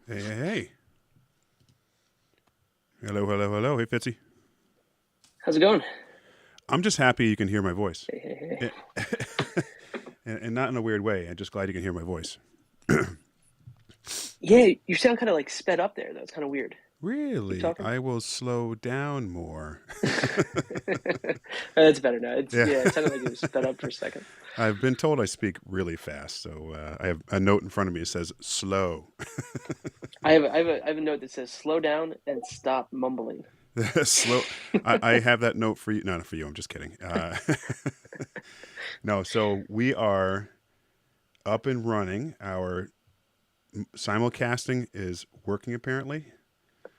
Hey, hey, hey. Hello, hello, hello. Hey, Fitzy. How's it going? I'm just happy you can hear my voice. Hey, hey, hey. Eh, and not in a weird way. I'm just glad you can hear my voice. Yeah, you sound kind of like sped up there. That's kind of weird. Keep Really? talking. I will slow down more. That's better now. Yeah. It sounded like it was sped up for a second. I've been told I speak really fast, so I have a note in front of me that says slow. I have a note that says slow down and stop mumbling. Slow. I have that note for you. No, not for you. I'm just kidding. No, so we are up and running. Our simulcasting is working apparently.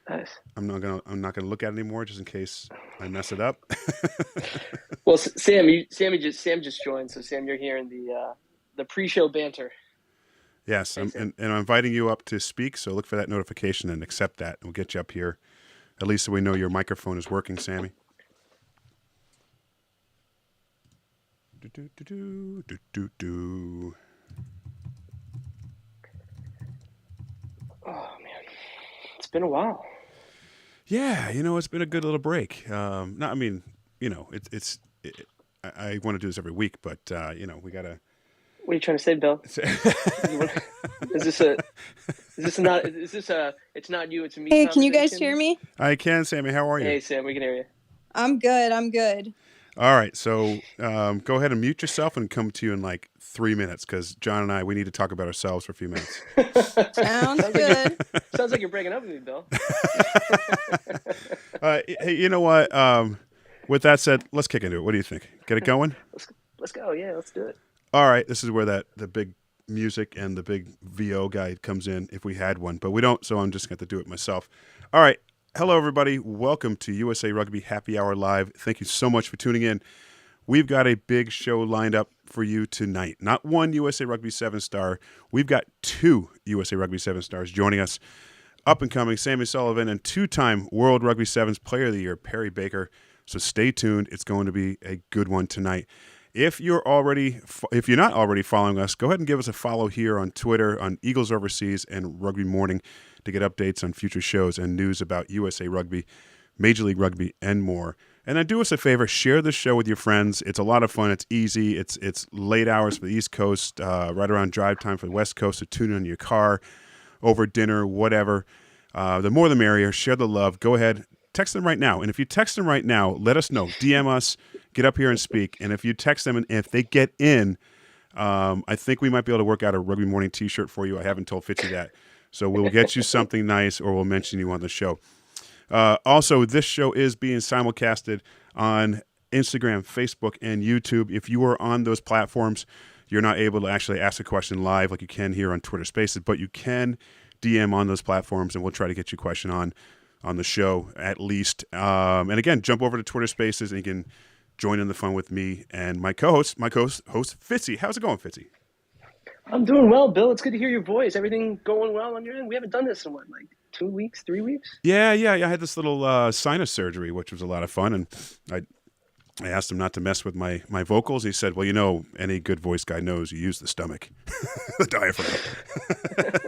Nice. I'm not gonna look at it anymore just in case I mess it up. Well, Sam just joined. So Sam, you're hearing the pre-show banter. Yes, Hey, Sam. and I'm inviting you up to speak. So look for that notification and accept that. We'll get you up here at least so we know your microphone is working, Sammy. Do do do do do do. Oh man, it's been a while. Yeah, it's been a good little break. No, I mean, it's. I want to do this every week, but we gotta. What are you trying to say, Bill? You want? Is this a? Is this not? Is this a? It's not you. It's a me Hey, can you guys hear conversation. me? I can, Sammy. How are you? Hey, Sam, we can hear you. I'm good. I'm good. All right, so go ahead and mute yourself and come to you in like 3 minutes because John and I we need to talk about ourselves for a few minutes. Sounds sounds like you're good. sounds like you're breaking up with me, Bill. Hey, you know what? With that said, let's kick into it. What do you think? Get it going? Let's go. Yeah, let's do it. All right, this is where the big music and the big VO guy comes in if we had one, but we don't, so I'm just going to do it myself. All right. Hello, everybody. Welcome to USA Rugby Happy Hour Live. Thank you so much for tuning in. We've got a big show lined up for you tonight. Not one USA Rugby 7-star. We've got two USA Rugby 7-stars joining us. Up and coming, Sammy Sullivan and two-time World Rugby Sevens Player of the Year, Perry Baker. So stay tuned. It's going to be a good one tonight. If you're not already following us, go ahead and give us a follow here on Twitter, on Eagles Overseas and Rugby Morning to get updates on future shows and news about USA Rugby, Major League Rugby, and more. And then do us a favor, share this show with your friends. It's a lot of fun. It's easy. It's late hours for the East Coast, right around drive time for the West Coast. So tune in your car, over dinner, whatever. The more the merrier. Share the love. Go ahead. Text them right now. And if you text them right now, let us know. DM us. Get up here and speak. And if you text them and if they get in, I think we might be able to work out a Rugby Morning t-shirt for you. I haven't told Fitzy that. So we'll get you something nice or we'll mention you on the show. Also, this show is being simulcasted on Instagram, Facebook, and YouTube. If you are on those platforms, you're not able to actually ask a question live like you can here on Twitter Spaces, but you can DM on those platforms, and we'll try to get your question on the show at least. And again, jump over to Twitter Spaces, and you can join in the fun with me and my co-host, Fitzy. How's it going, Fitzy? I'm doing well, Bill. It's good to hear your voice. Everything going well on your end? We haven't done this in what, like 2 weeks, 3 weeks? Yeah. I had this little sinus surgery, which was a lot of fun, and I asked him not to mess with my vocals. He said, well, any good voice guy knows you use the stomach, the diaphragm.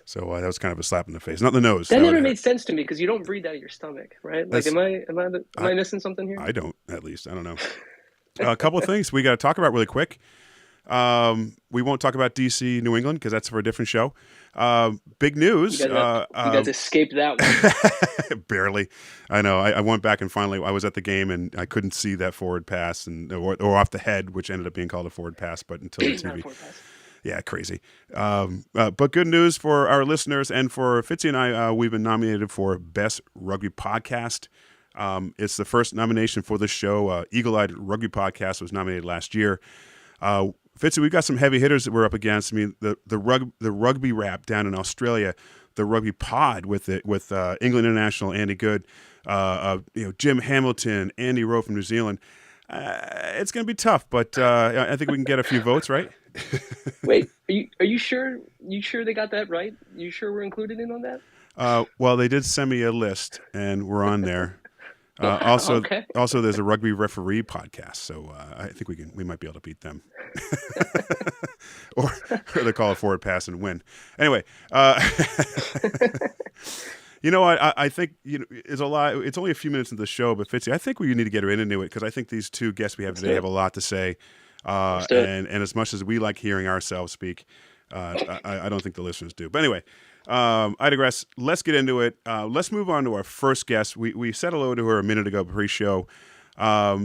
So that was kind of a slap in the face. Not the nose. That That would never hurt. made sense to me because you don't breathe out of your stomach, right? Like, That's, am I missing something here? I don't, at least. I don't know. A couple of things we got to talk about really quick. We won't talk about DC, New England, because that's for a different show. Big news. You guys escaped that one. Barely. I know. I went back and finally I was at the game and I couldn't see that forward pass or off the head, which ended up being called a forward pass, but until the Not a TV. forward pass. Yeah, crazy. But good news for our listeners and for Fitzy and I. We've been nominated for Best Rugby Podcast. It's the first nomination for this show. Eagle Eyed Rugby Podcast was nominated last year. Fitzy, we've got some heavy hitters that we're up against. I mean, the rugby rap down in Australia, the rugby pod with England International, Andy Good, Jim Hamilton, Andy Rowe from New Zealand. It's going to be tough, but I think we can get a few votes, right? Wait, are you sure? You sure they got that right? You sure we're included in on that? Well, they did send me a list, and we're on there. Also, Okay. also, there's a rugby referee podcast, so I think we might be able to beat them, or they call a forward pass and win. Anyway, you know what? I think it's a lot. It's only a few minutes into the show, but Fitzy, I think we need to get right into it because I think these two guests we have today have a lot to say. And as much as we like hearing ourselves speak, I don't think the listeners do. But anyway, I digress. Let's get into it. Let's move on to our first guest. We said hello to her a minute ago pre-show. I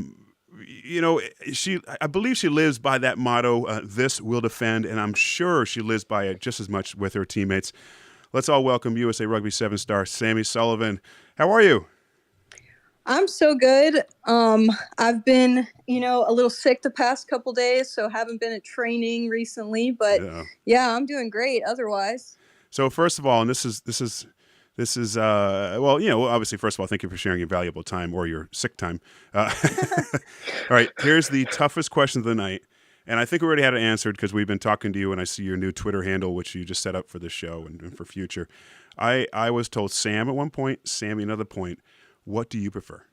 believe she lives by that motto, this will defend, and I'm sure she lives by it just as much with her teammates. Let's all welcome USA Rugby 7-star Sammy Sullivan. How are you? I'm so good. I've been, a little sick the past couple days, so haven't been at training recently, but yeah, I'm doing great otherwise. So first of all, and this is obviously, first of all, thank you for sharing your valuable time or your sick time. All right, here's the toughest question of the night. And I think we already had it answered because we've been talking to you, and I see your new Twitter handle, which you just set up for this show and for future. I was told Sam at one point, Sammy another point. What do you prefer?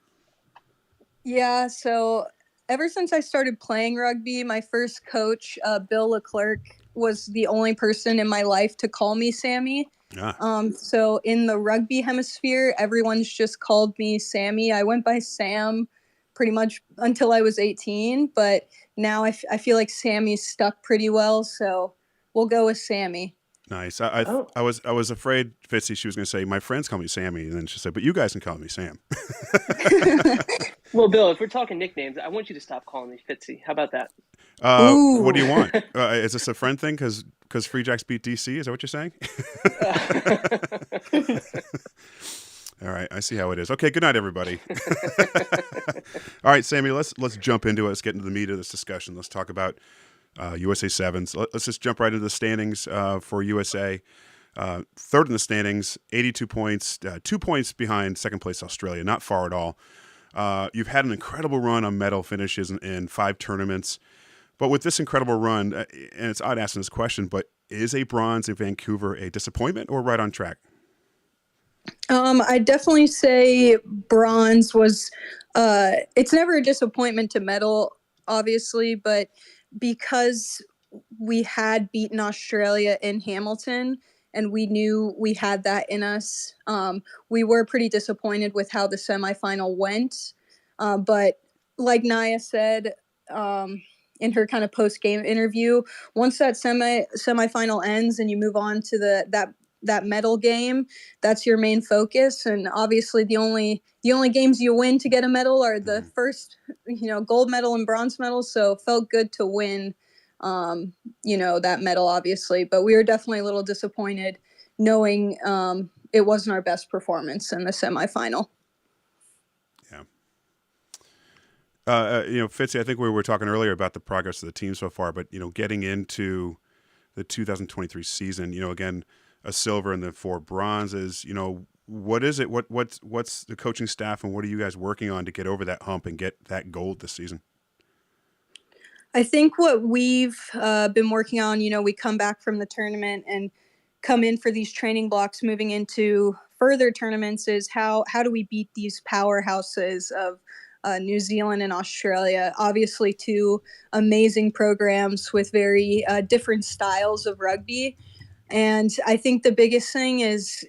Yeah, so ever since I started playing rugby, my first coach, Bill Leclerc, was the only person in my life to call me Sammy. So in the rugby hemisphere, everyone's just called me Sammy. I went by Sam pretty much until I was 18, but now I feel like Sammy's stuck pretty well, so we'll go with Sammy. Nice. I was afraid, Fitzy, she was going to say, my friends call me Sammy, and then she said, but you guys can call me Sam. Well, Bill, if we're talking nicknames, I want you to stop calling me Fitzy. How about that? What do you want? Is this a friend thing because Free Jacks beat DC? Is that what you're saying? All right, I see how it is. Okay, good night, everybody. All right, Sammy, let's jump into it. Let's get into the meat of this discussion. Let's talk about USA Sevens. Let's just jump right into the standings for USA. Third in the standings, 82 points, 2 points behind second place Australia. Not far at all. You've had an incredible run on medal finishes in 5 tournaments. But with this incredible run, and it's odd asking this question, but is a bronze in Vancouver a disappointment or right on track? I'd definitely say bronze was, it's never a disappointment to medal, obviously, but because we had beaten Australia in Hamilton and we knew we had that in us, we were pretty disappointed with how the semifinal went. But like Naya said, in her kind of post-game interview, once that semifinal ends and you move on to that medal game, that's your main focus. And obviously the only games you win to get a medal are the first, gold medal and bronze medal. So it felt good to win, that medal, obviously. But we were definitely a little disappointed knowing it wasn't our best performance in the semifinal. Fitzy, I think we were talking earlier about the progress of the team so far, but, getting into the 2023 season, again, a silver and the 4 bronzes, what is it? What's the coaching staff and what are you guys working on to get over that hump and get that gold this season? I think what we've been working on, we come back from the tournament and come in for these training blocks moving into further tournaments is how do we beat these powerhouses of New Zealand and Australia, obviously 2 amazing programs with very different styles of rugby. And I think the biggest thing is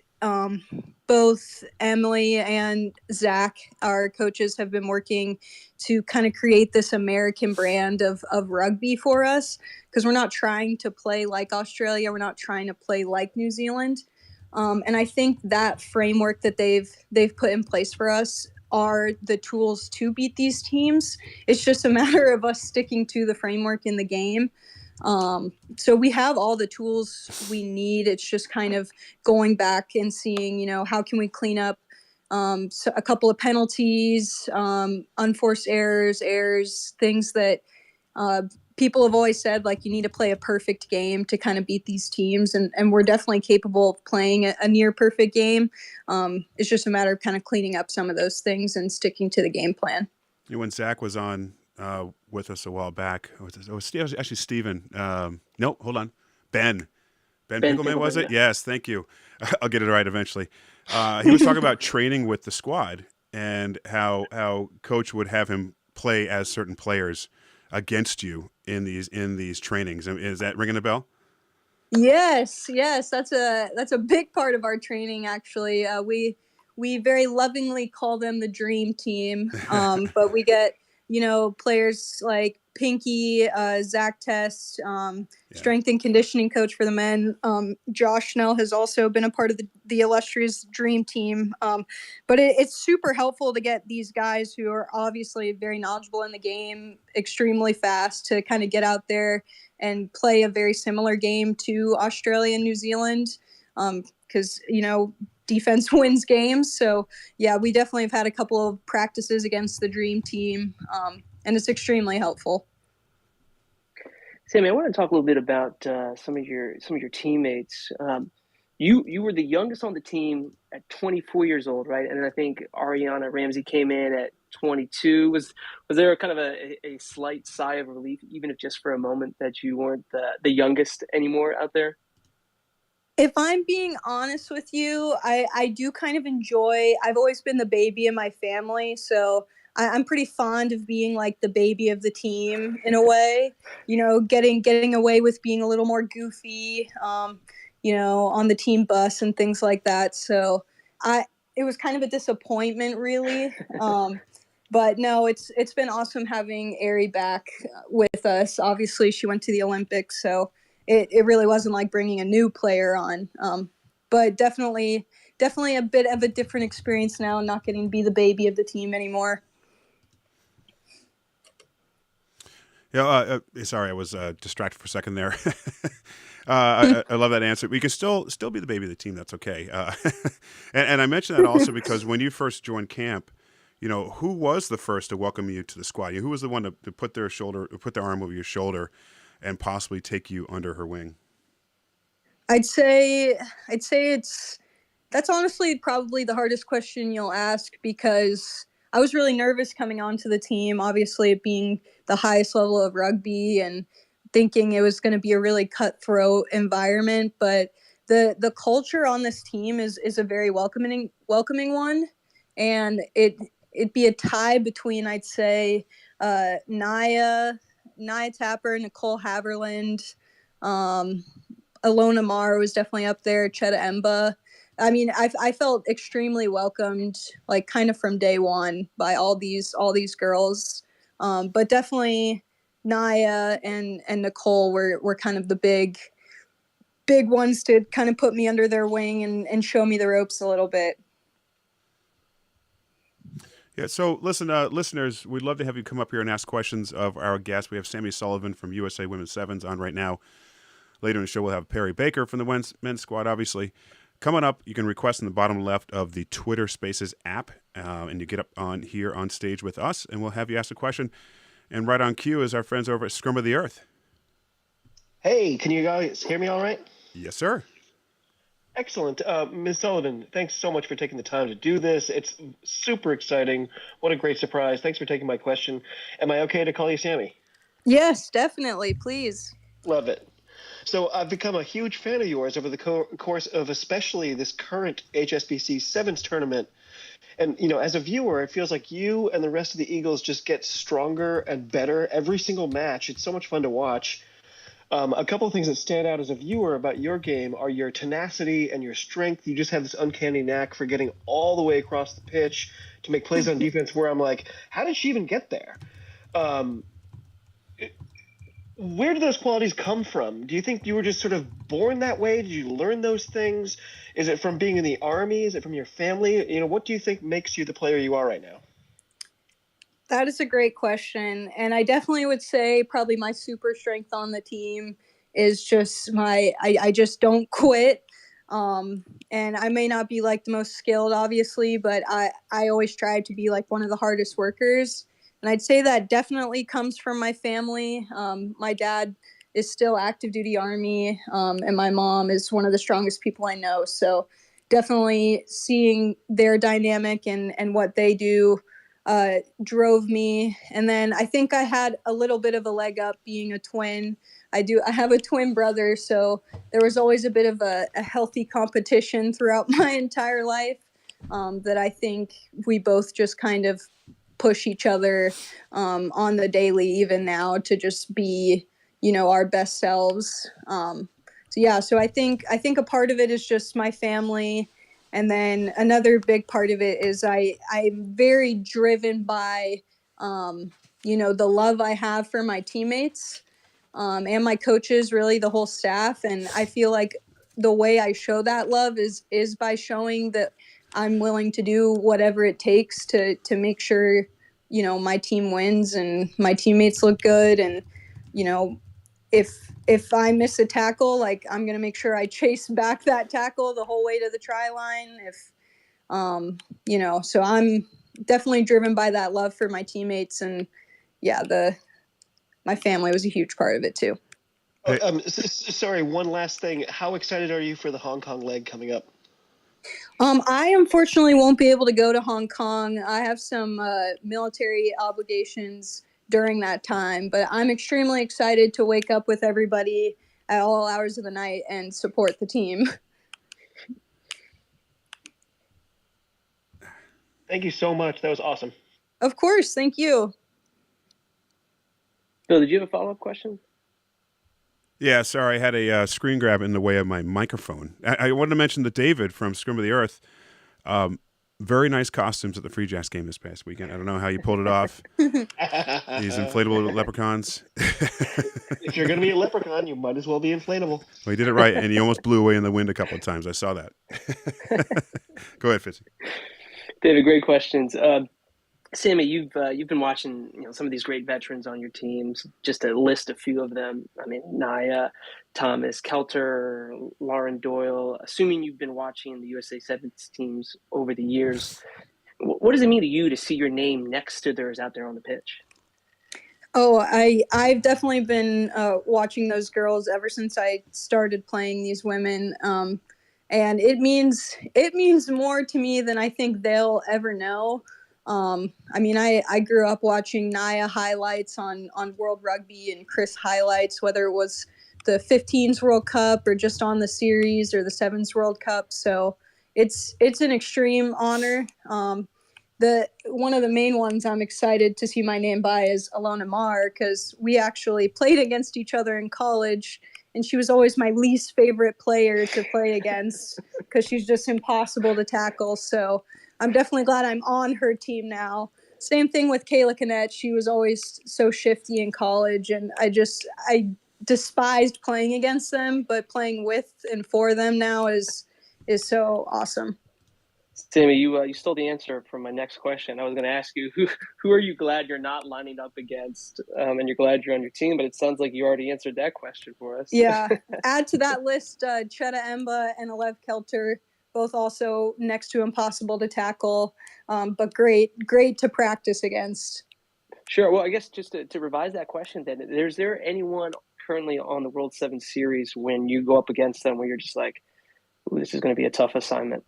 both Emily and Zach, our coaches, have been working to kind of create this American brand of rugby for us, because we're not trying to play like Australia. We're not trying to play like New Zealand. And I think that framework that they've put in place for us are the tools to beat these teams. It's just a matter of us sticking to the framework in the game. So we have all the tools we need. It's just kind of going back and seeing, how can we clean up a couple of penalties, unforced errors, things that people have always said, like, you need to play a perfect game to kind of beat these teams. And we're definitely capable of playing a near perfect game. It's just a matter of kind of cleaning up some of those things and sticking to the game plan. When Zach was on with us a while back, it was actually Steven. No, hold on. Ben Pickleman, was it? Yeah. Yes, thank you. I'll get it right eventually. He was talking about training with the squad. and how coach would have him play as certain players against you in these trainings. Is that ringing a bell? Yes, yes, that's a big part of our training. Actually, we very lovingly call them the dream team. But we get players like Pinky, Zach Test, Yeah. strength and conditioning coach for the men. Josh Snell has also been a part of the illustrious dream team. But it's super helpful to get these guys who are obviously very knowledgeable in the game, extremely fast, to kind of get out there and play a very similar game to Australia and New Zealand, because defense wins games. So yeah, we definitely have had a couple of practices against the dream team, and it's extremely helpful. Sammy, I want to talk a little bit about some of your teammates. You were the youngest on the team at 24 years old, right? And then I think Ariana Ramsey came in at 22. Was there kind of a slight sigh of relief, even if just for a moment, that you weren't the youngest anymore out there? If I'm being honest with you, I do kind of enjoy. I've always been the baby in my family, so I'm pretty fond of being like the baby of the team in a way. Getting away with being a little more goofy, on the team bus and things like that. So I it was kind of a disappointment, really. But no, it's been awesome having Ari back with us. Obviously, she went to the Olympics, so it really wasn't like bringing a new player on. But definitely a bit of a different experience now, not getting to be the baby of the team anymore. Yeah, sorry, I was distracted for a second there. I love that answer. We can still be the baby of the team. That's okay. And I mention that also because when you first joined camp, who was the first to welcome you to the squad? Who was the one to put their arm over your shoulder, and possibly take you under her wing? I'd say that's honestly probably the hardest question you'll ask, because I was really nervous coming onto the team, obviously it being the highest level of rugby, and thinking it was going to be a really cutthroat environment. But the culture on this team is a very welcoming one, and it'd be a tie between, I'd say, Naya Tapper, Nicole Haverland, um, Alona Mar was definitely up there, Cheta Emba. I mean, I felt extremely welcomed, like kind of from day one, by all these girls. But definitely Naya and Nicole were kind of the big ones to kind of put me under their wing and show me the ropes a little bit. Yeah. So listen, listeners, we'd love to have you come up here and ask questions of our guests. We have Sammy Sullivan from USA Women's Sevens on right now. Later in the show, we'll have Perry Baker from the men's squad, obviously. Coming up, you can request in the bottom left of the Twitter Spaces app, and you get up on here on stage with us, and we'll have you ask a question. And right on cue is our friends over at Scrum of the Earth. Hey, can you guys hear me all right? Yes, sir. Excellent. Ms. Sullivan, thanks so much for taking the time to do this. It's super exciting. What a great surprise. Thanks for taking my question. Am I okay to call you Sammy? Yes, definitely. Please. Love it. So I've become a huge fan of yours over the course of especially this current HSBC Sevens tournament. And, as a viewer, it feels like you and the rest of the Eagles just get stronger and better every single match. It's so much fun to watch. A couple of things that stand out as a viewer about your game are your tenacity and your strength. You just have this uncanny knack for getting all the way across the pitch to make plays on defense where I'm like, how did she even get there? Where do those qualities come from? Do you think you were just sort of born that way? Did you learn those things? Is it from being in the Army? Is it from your family? What do you think makes you the player you are right now? That is a great question. And I definitely would say probably my super strength on the team is just I just don't quit. And I may not be like the most skilled, obviously, but I always try to be like one of the hardest workers. And I'd say that definitely comes from my family. My dad is still active duty Army, and my mom is one of the strongest people I know. So definitely seeing their dynamic and what they do drove me. And then I think I had a little bit of a leg up being a twin. I have a twin brother, so there was always a bit of a healthy competition throughout my entire life. that I think we both just kind of push each other on the daily, even now, to just be, our best selves. So I think a part of it is just my family. And then another big part of it is I'm very driven by, the love I have for my teammates, and my coaches, really the whole staff. And I feel like the way I show that love is by showing that I'm willing to do whatever it takes to make sure, my team wins and my teammates look good. And, if I miss a tackle, like, I'm going to make sure I chase back that tackle the whole way to the try line. So I'm definitely driven by that love for my teammates. And yeah, my family was a huge part of it too. Sorry, one last thing. How excited are you for the Hong Kong leg coming up? I unfortunately won't be able to go to Hong Kong. I have some military obligations during that time, but I'm extremely excited to wake up with everybody at all hours of the night and support the team. Thank you so much. That was awesome. Of course. Thank you. Bill, did you have a follow-up question? Yeah, sorry, I had a screen grab in the way of my microphone. I wanted to mention that David from Scrim of the Earth, very nice costumes at the Free Jacks game this past weekend. I don't know how you pulled it off. These inflatable leprechauns. If you're going to be a leprechaun, you might as well be inflatable. Well, you did it right, and you almost blew away in the wind a couple of times. I saw that. Go ahead, Fitzy. David, great questions. Sammy, you've been watching some of these great veterans on your teams. Just to list a few of them. I mean, Naya, Thomas, Kelter, Lauren Doyle. Assuming you've been watching the USA Sevens teams over the years, what does it mean to you to see your name next to theirs out there on the pitch? Oh, I've definitely been watching those girls ever since I started playing these women, and it means more to me than I think they'll ever know. I grew up watching Naya highlights on World Rugby and Chris highlights, whether it was the 15s World Cup or just on the series or the Sevens World Cup. So it's an extreme honor. One of the main ones I'm excited to see my name by is Alona Marr, because we actually played against each other in college, and she was always my least favorite player to play against because she's just impossible to tackle. So I'm definitely glad I'm on her team now. Same thing with Kayla Canet. She was always so shifty in college, and I despised playing against them, but playing with and for them now is so awesome. Sammy, you stole the answer from my next question. I was going to ask you who are you glad you're not lining up against, and you're glad you're on your team. But it sounds like you already answered that question for us. Yeah, add to that list Cheta Emba and Alev Kelter, both also next to impossible to tackle, but great to practice against. Sure. Well, I guess just to revise that question, then, is there anyone currently on the World 7 Series when you go up against them where you're just like, ooh, this is going to be a tough assignment?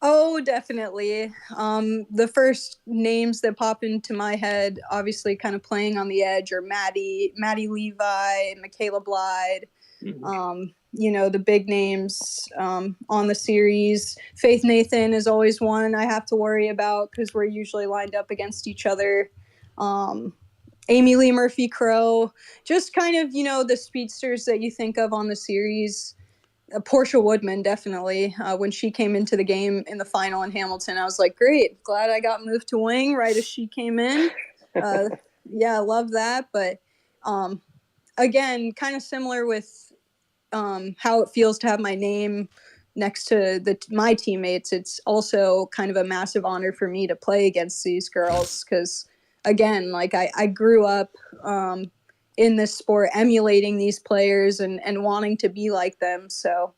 Oh, definitely. The first names that pop into my head, obviously kind of playing on the edge, are Maddie Levi, Michaela Blyde, Mm-hmm. The big names on the series. Faith Nathan is always one I have to worry about because we're usually lined up against each other. Amy Lee Murphy-Crow, just kind of, the speedsters that you think of on the series. Portia Woodman, definitely. When she came into the game in the final in Hamilton, I was like, great, glad I got moved to wing right as she came in. Yeah, I love that. But again, kind of similar with how it feels to have my name next to my teammates. It's also kind of a massive honor for me to play against these girls because, again, like I grew up in this sport emulating these players and wanting to be like them. So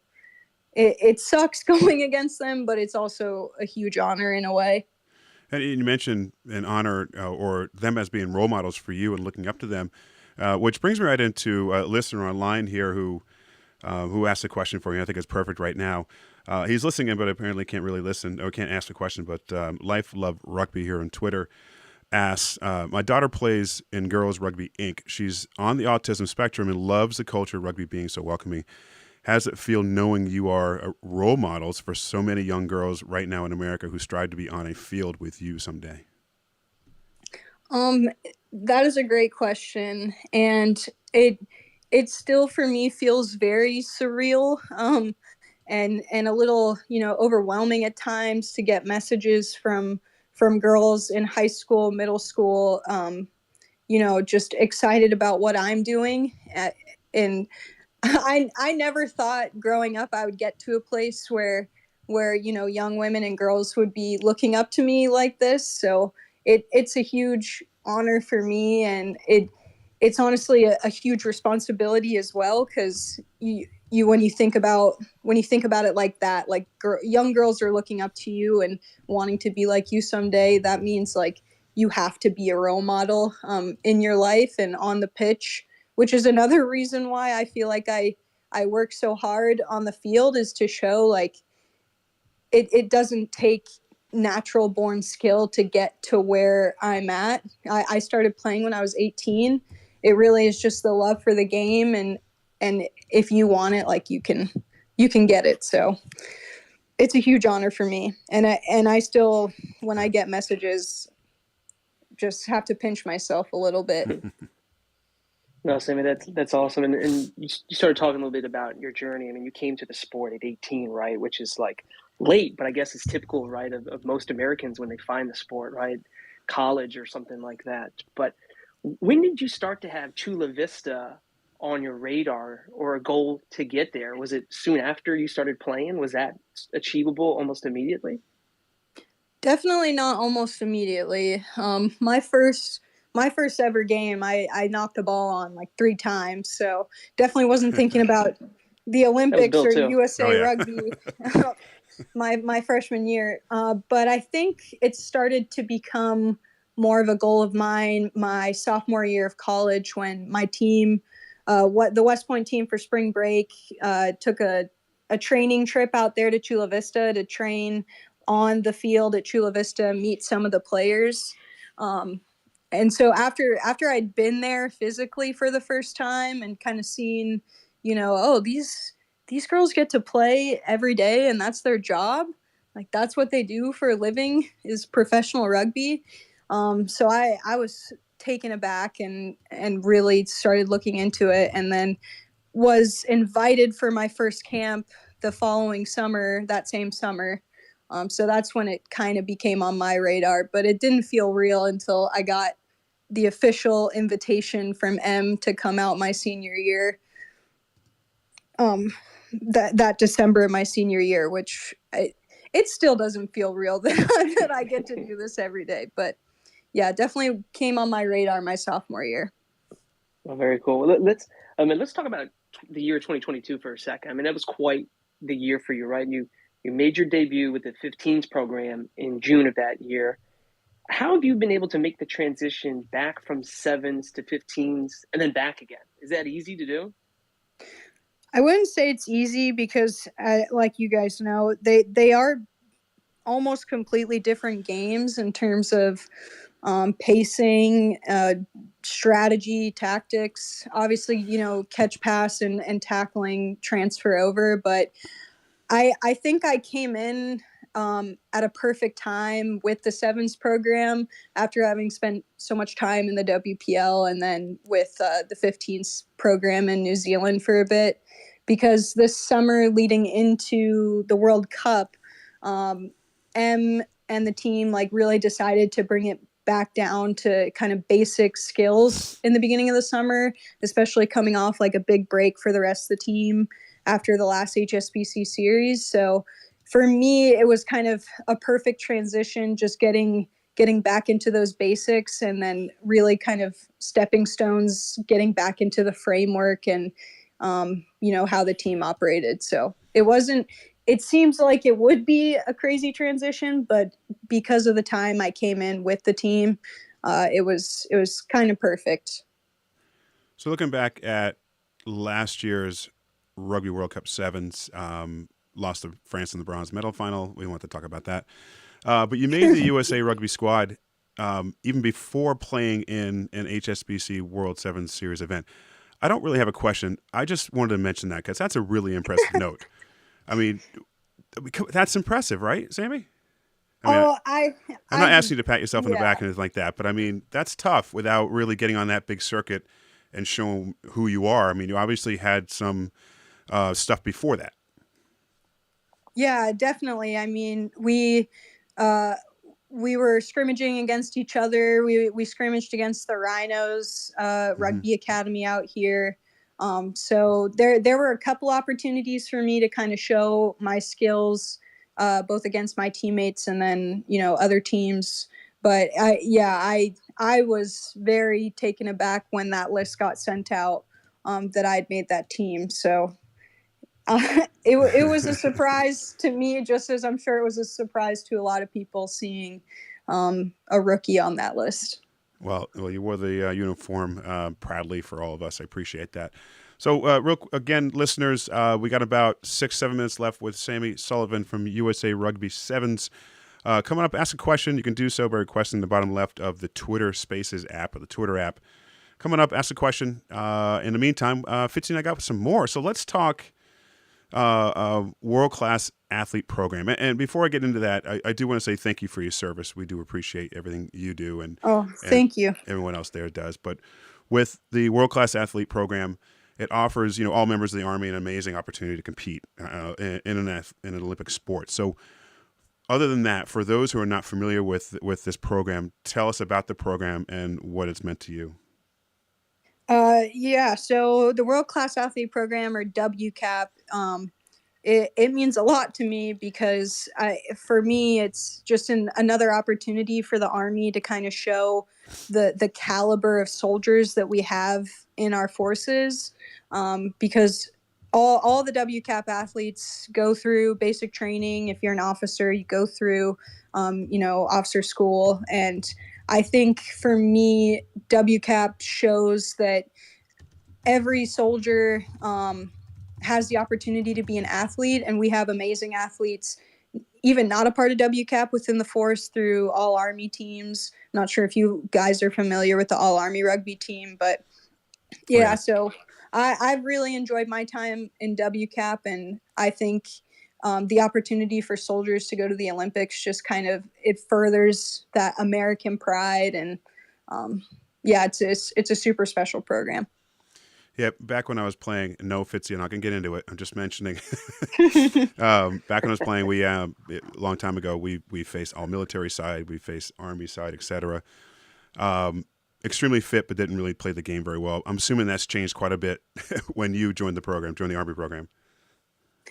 it sucks going against them, but it's also a huge honor in a way. And you mentioned an honor or them as being role models for you and looking up to them, which brings me right into a listener online here who asked a question for you. I think it's perfect right now. He's listening in, but apparently can't really listen or can't ask the question. But Life Love Rugby here on Twitter asks, my daughter plays in Girls Rugby Inc. She's on the autism spectrum and loves the culture of rugby being so welcoming. How does it feel knowing you are role models for so many young girls right now in America who strive to be on a field with you someday? Um, that is a great question, and it still for me feels very surreal. And a little overwhelming at times to get messages from girls in high school, middle school, just excited about what I'm doing. And I never thought growing up I would get to a place where young women and girls would be looking up to me like this. So it's a huge honor for me, and it's honestly a huge responsibility as well, because you when you think about it like that, like young girls are looking up to you and wanting to be like you someday. That means like you have to be a role model in your life and on the pitch, which is another reason why I feel like I work so hard on the field, is to show like it doesn't take natural born skill to get to where I'm at. I started playing when I was 18. It really is just the love for the game, and if you want it, like you can get it. So it's a huge honor for me, and I still, when I get messages, just have to pinch myself a little bit. No, Sammy, that's awesome. And you started talking a little bit about your journey. I mean, you came to the sport at 18, right? Which is like late, but I guess it's typical, right, of most Americans when they find the sport, right? College or something like that. But when did you start to have Chula Vista on your radar or a goal to get there? Was it soon after you started playing? Was that achievable almost immediately? Definitely not almost immediately. My first ever game, I knocked the ball on like 3 times, so definitely wasn't thinking about the That was Olympics Bill or too. Oh USA yeah. Rugby my freshman year. But I think it started to become more of a goal of mine my sophomore year of college, when my team, what the West Point team for spring break, took a training trip out there to Chula Vista to train on the field at Chula Vista, meet some of the players. Um, and so after I'd been there physically for the first time and kind of seen, oh, these girls get to play every day and that's their job. Like that's what they do for a living, is professional rugby. So I was taken aback and really started looking into it, and then was invited for my first camp the following summer, that same summer. So that's when it kind of became on my radar, but it didn't feel real until I got the official invitation from M to come out my senior year. That December of my senior year, which it still doesn't feel real that I get to do this every day, but yeah, definitely came on my radar my sophomore year. Oh, very cool. Let's talk about the year 2022 for a second. I mean, that was quite the year for you, right? You made your debut with the 15s program in June of that year. How have you been able to make the transition back from sevens to 15s and then back again? Is that easy to do? I wouldn't say it's easy because, like you guys know, they are almost completely different games in terms of pacing, strategy, tactics. Obviously, catch, pass, and tackling transfer over, but I think I came in at a perfect time with the sevens program after having spent so much time in the WPL and then with the 15s program in New Zealand for a bit, because this summer leading into the World Cup, M and the team like really decided to bring it back down to kind of basic skills in the beginning of the summer, especially coming off like a big break for the rest of the team after the last HSBC series. So for me, it was kind of a perfect transition, just getting back into those basics, and then really kind of stepping stones, getting back into the framework and how the team operated. So it wasn't. It seems like it would be a crazy transition, but because of the time I came in with the team, it was kind of perfect. So looking back at last year's Rugby World Cup sevens, lost to France in the bronze medal final. We don't want to talk about that. But you made the USA Rugby squad even before playing in an HSBC World Sevens Series event. I don't really have a question. I just wanted to mention that because that's a really impressive note. I mean, that's impressive, right, Sammy? I mean, Oh, I'm not I, asking you to pat yourself on the yeah. back and anything like that, but I mean, that's tough without really getting on that big circuit and showing who you are. I mean, you obviously had some stuff before that. Yeah, definitely. I mean, uh, we were scrimmaging against each other. We scrimmaged against the Rhinos Hmm. Rugby Academy out here. So there were a couple opportunities for me to kind of show my skills, both against my teammates and then other teams. But I was very taken aback when that list got sent out, that I'd made that team. So it was a surprise to me, just as I'm sure it was a surprise to a lot of people seeing a rookie on that list. Well, you wore the uniform proudly for all of us. I appreciate that. So, again, listeners, we got about 6-7 minutes left with Sammy Sullivan from USA Rugby Sevens. Coming up, ask a question. You can do so by requesting the bottom left of the Twitter Spaces app or the Twitter app. Coming up, ask a question. In the meantime, Fitzy and I got some more. So let's talk world-class athlete program. And before I get into that, I do want to say thank you for your service. We do appreciate everything you do Oh, and thank you. everyone else there does. But with the world-class athlete program, it offers all members of the Army an amazing opportunity to compete in an Olympic sport. So other than that, for those who are not familiar with this program, tell us about the program and what it's meant to you. Yeah, so the World Class Athlete Program, or WCAP, it means a lot to me because for me, it's just another opportunity for the Army to kind of show the caliber of soldiers that we have in our forces, because all the WCAP athletes go through basic training. If you're an officer, you go through, officer school. And I think for me, WCAP shows that every soldier has the opportunity to be an athlete, and we have amazing athletes, even not a part of WCAP, within the force through all Army teams. Not sure if you guys are familiar with the all Army rugby team, but yeah, so I've really enjoyed my time in WCAP, and I think the opportunity for soldiers to go to the Olympics just kind of, it furthers that American pride. And yeah, it's a super special program. Yeah, back when I was playing, no, Fitzy, and I can get into it. I'm just mentioning. Back when I was playing, we a long time ago, we faced all military side, we faced Army side, etc. Extremely fit, but didn't really play the game very well. I'm assuming that's changed quite a bit when you joined the Army program.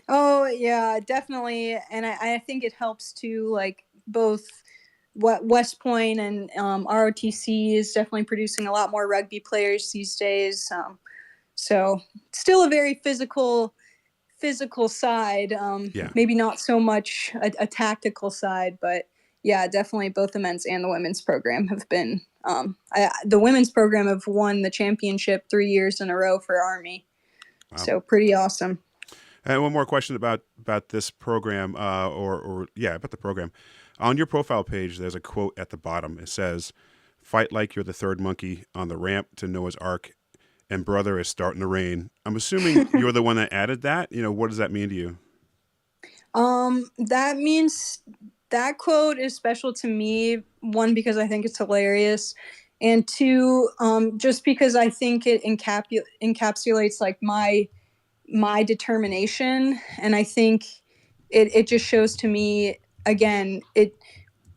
Oh yeah, definitely, and I think it helps too. Like both what West Point and ROTC is definitely producing a lot more rugby players these days. So still a very physical side. Yeah. Maybe not so much a tactical side, but yeah, definitely both the men's and the women's program have been. The women's program have won the championship 3 years in a row for Army. Wow. So pretty awesome. And one more question about this program, about the program. On your profile page, there's a quote at the bottom. It says, "Fight like you're the third monkey on the ramp to Noah's Ark, and brother is starting to rain." I'm assuming you're the one that added that. What does that mean to you? That means that quote is special to me. One, because I think it's hilarious, and two, just because I think it encapsulates like my determination. And I think it just shows to me, again,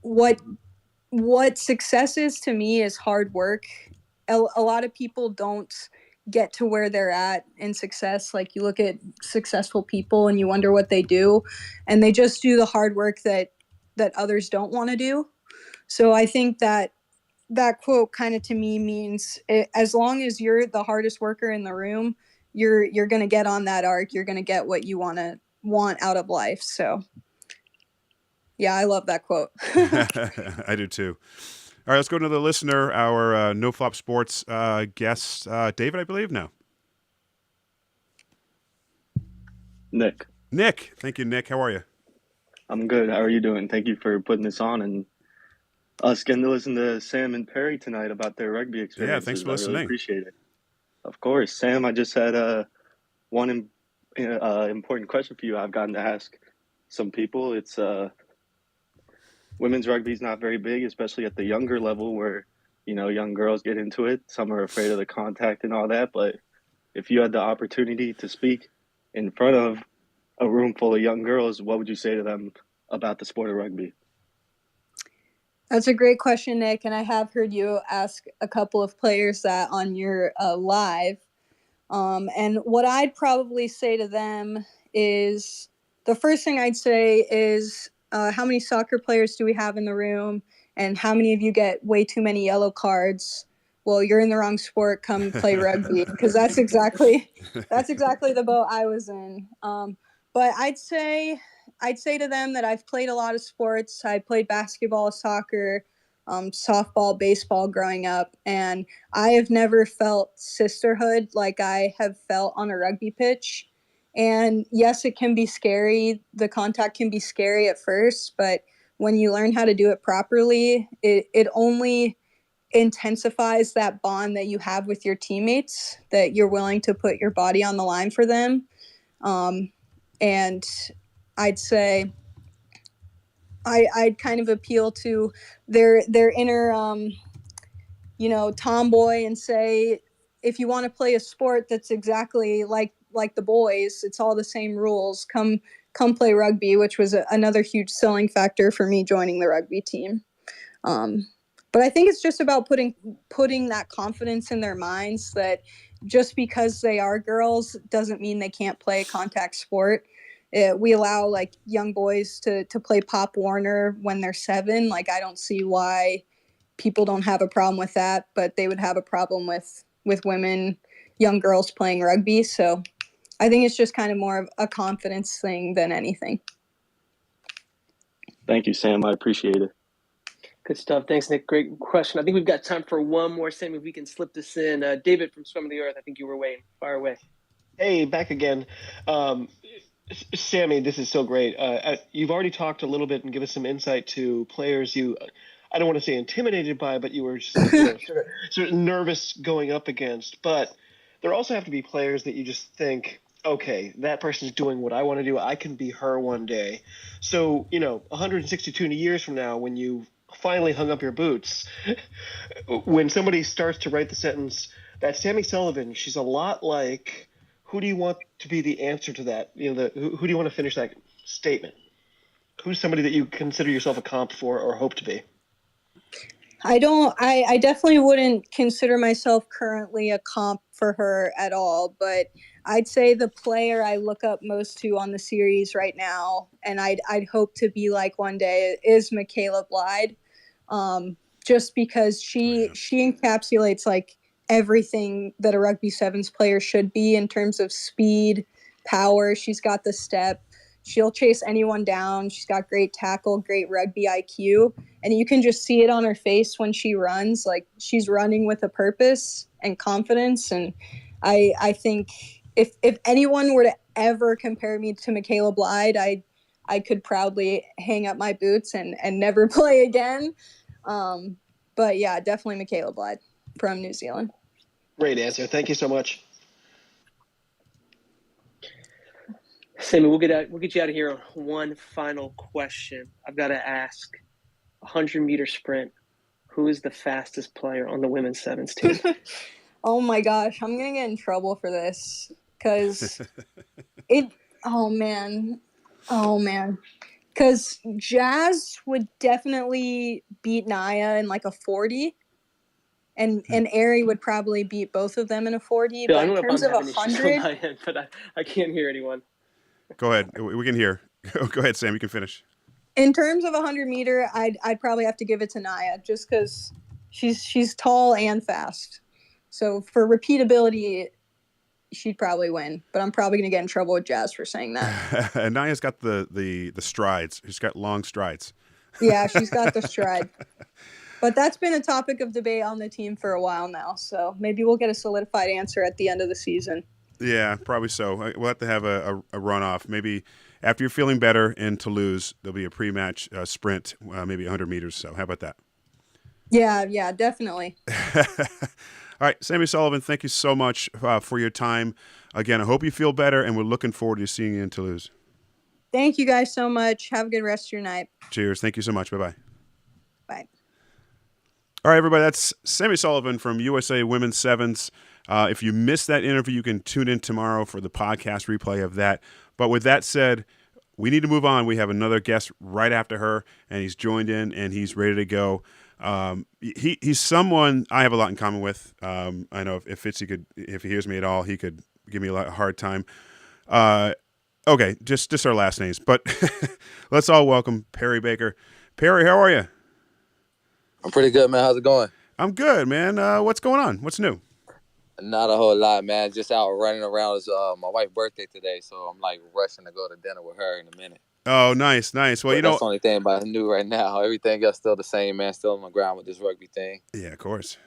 what success is to me is hard work. A lot of people don't get to where they're at in success. Like you look at successful people and you wonder what they do, and they just do the hard work that others don't want to do. So I think that quote kind of to me means as long as you're the hardest worker in the room, you're going to get on that arc. You're going to get what you want out of life. So yeah, I love that quote. I do too. All right, let's go to the listener, our No Flop Sports guest, David, I believe now. Nick. Thank you, Nick. How are you? I'm good. How are you doing? Thank you for putting this on and us getting to listen to Sam and Perry tonight about their rugby experiences. Yeah, thanks for listening. I really appreciate it. Of course, Sam. I just had one important question for you. I've gotten to ask some people. It's women's rugby is not very big, especially at the younger level where young girls get into it. Some are afraid of the contact and all that. But if you had the opportunity to speak in front of a room full of young girls, what would you say to them about the sport of rugby? That's a great question, Nick. And I have heard you ask a couple of players that on your live. And what I'd probably say to them is the first thing I'd say is how many soccer players do we have in the room? And how many of you get way too many yellow cards? Well, you're in the wrong sport. Come play rugby, because that's exactly the boat I was in. But I'd say to them that I've played a lot of sports. I played basketball, soccer, softball, baseball growing up, and I have never felt sisterhood like I have felt on a rugby pitch. And yes, it can be scary. The contact can be scary at first, but when you learn how to do it properly, it only intensifies that bond that you have with your teammates, that you're willing to put your body on the line for them. And I'd say I'd kind of appeal to their inner tomboy and say, if you want to play a sport that's exactly like the boys, it's all the same rules. Come play rugby, which was another huge selling factor for me joining the rugby team. But I think it's just about putting that confidence in their minds that just because they are girls doesn't mean they can't play a contact sport. We allow like young boys to play Pop Warner when they're 7. Like, I don't see why people don't have a problem with that, but they would have a problem with women, young girls playing rugby. So I think it's just kind of more of a confidence thing than anything. Thank you, Sam. I appreciate it. Good stuff. Thanks, Nick. Great question. I think we've got time for one more. Sam, if we can slip this in. David from Swim of the Earth, I think you were waiting. Fire away. Hey, back again. Sammy, this is so great. You've already talked a little bit and given some insight to players I don't want to say intimidated by, but you were just, sort of nervous going up against. But there also have to be players that you just think, okay, that person's doing what I want to do. I can be her one day. So, 162 years from now, when you finally hung up your boots, when somebody starts to write the sentence, that Sammy Sullivan, she's a lot like, who do you want to be the answer to that? Who do you want to finish that statement? Who's somebody that you consider yourself a comp for or hope to be? I definitely wouldn't consider myself currently a comp for her at all, but I'd say the player I look up most to on the series right now, and I'd hope to be like one day, is Michaela Blyde. Just because she encapsulates like everything that a rugby sevens player should be in terms of speed, power. She's got the step. She'll chase anyone down. She's got great tackle, great rugby IQ. And you can just see it on her face when she runs. Like, she's running with a purpose and confidence. And I think if anyone were to ever compare me to Michaela Blyde, I could proudly hang up my boots and never play again. But yeah, definitely Michaela Blyde from New Zealand. Great answer. Thank you so much. Sammy, we'll get you out of here on one final question. I've got to ask, 100-meter sprint, who is the fastest player on the women's sevens team? Oh my gosh, I'm gonna get in trouble for this because oh man, because Jazz would definitely beat Naya in like a 40. And Ari would probably beat both of them in a 40. Bill, but I don't know in terms if I'm of having issues on 100, my end, but I can't hear anyone. Go ahead. We can hear. Go ahead, Sam. You can finish. in terms of 100-meter, I'd probably have to give it to Naya just because she's tall and fast. So for repeatability, she'd probably win. But I'm probably gonna get in trouble with Jazz for saying that. And Naya's got the strides. She's got long strides. Yeah, she's got the stride. But that's been a topic of debate on the team for a while now. So maybe we'll get a solidified answer at the end of the season. Yeah, probably so. We'll have to have a runoff. Maybe after you're feeling better in Toulouse, there'll be a pre-match sprint, maybe 100 meters. So how about that? Yeah, definitely. All right, Sammy Sullivan, thank you so much for your time. Again, I hope you feel better, and we're looking forward to seeing you in Toulouse. Thank you guys so much. Have a good rest of your night. Cheers. Thank you so much. Bye-bye. Bye. All right, everybody, that's Sammy Sullivan from USA Women's Sevens. If you missed that interview, you can tune in tomorrow for the podcast replay of that. But with that said, we need to move on. We have another guest right after her, and he's joined in, and he's ready to go. He's someone I have a lot in common with. I know if Fitzy could, if he hears me at all, he could give me a hard time. Okay, just our last names, but let's all welcome Perry Baker. Perry, how are you? I'm pretty good, man. How's it going? I'm good, man. What's going on? What's new? Not a whole lot, man. Just out running around. It's my wife's birthday today, so I'm like rushing to go to dinner with her in a minute. Oh, nice. Well, but that's the only thing about new right now. Everything else still the same, man. Still on the ground with this rugby thing. Yeah, of course.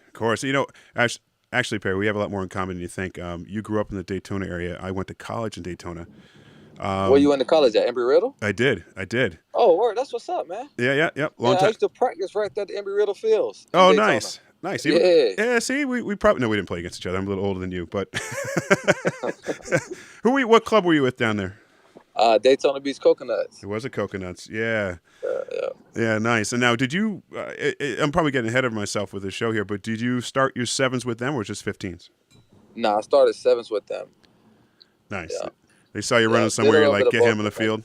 Actually, Perry, we have a lot more in common than you think. You grew up in the Daytona area. I went to college in Daytona. Where you went to college at? Embry-Riddle? I did. Oh, word. That's what's up, man. Yeah. Long time. I used to practice right at the Embry-Riddle fields. Oh, nice. Yeah. See, we probably we didn't play against each other. I'm a little older than you, but what club were you with down there? Daytona Beach Coconuts. It was a Coconuts. Yeah. Yeah, nice. And now, did you? I'm probably getting ahead of myself with the show here, but did you start your sevens with them or just 15s? No, I started sevens with them. Nice. Yeah. They saw you running somewhere. You're like, get him on the field.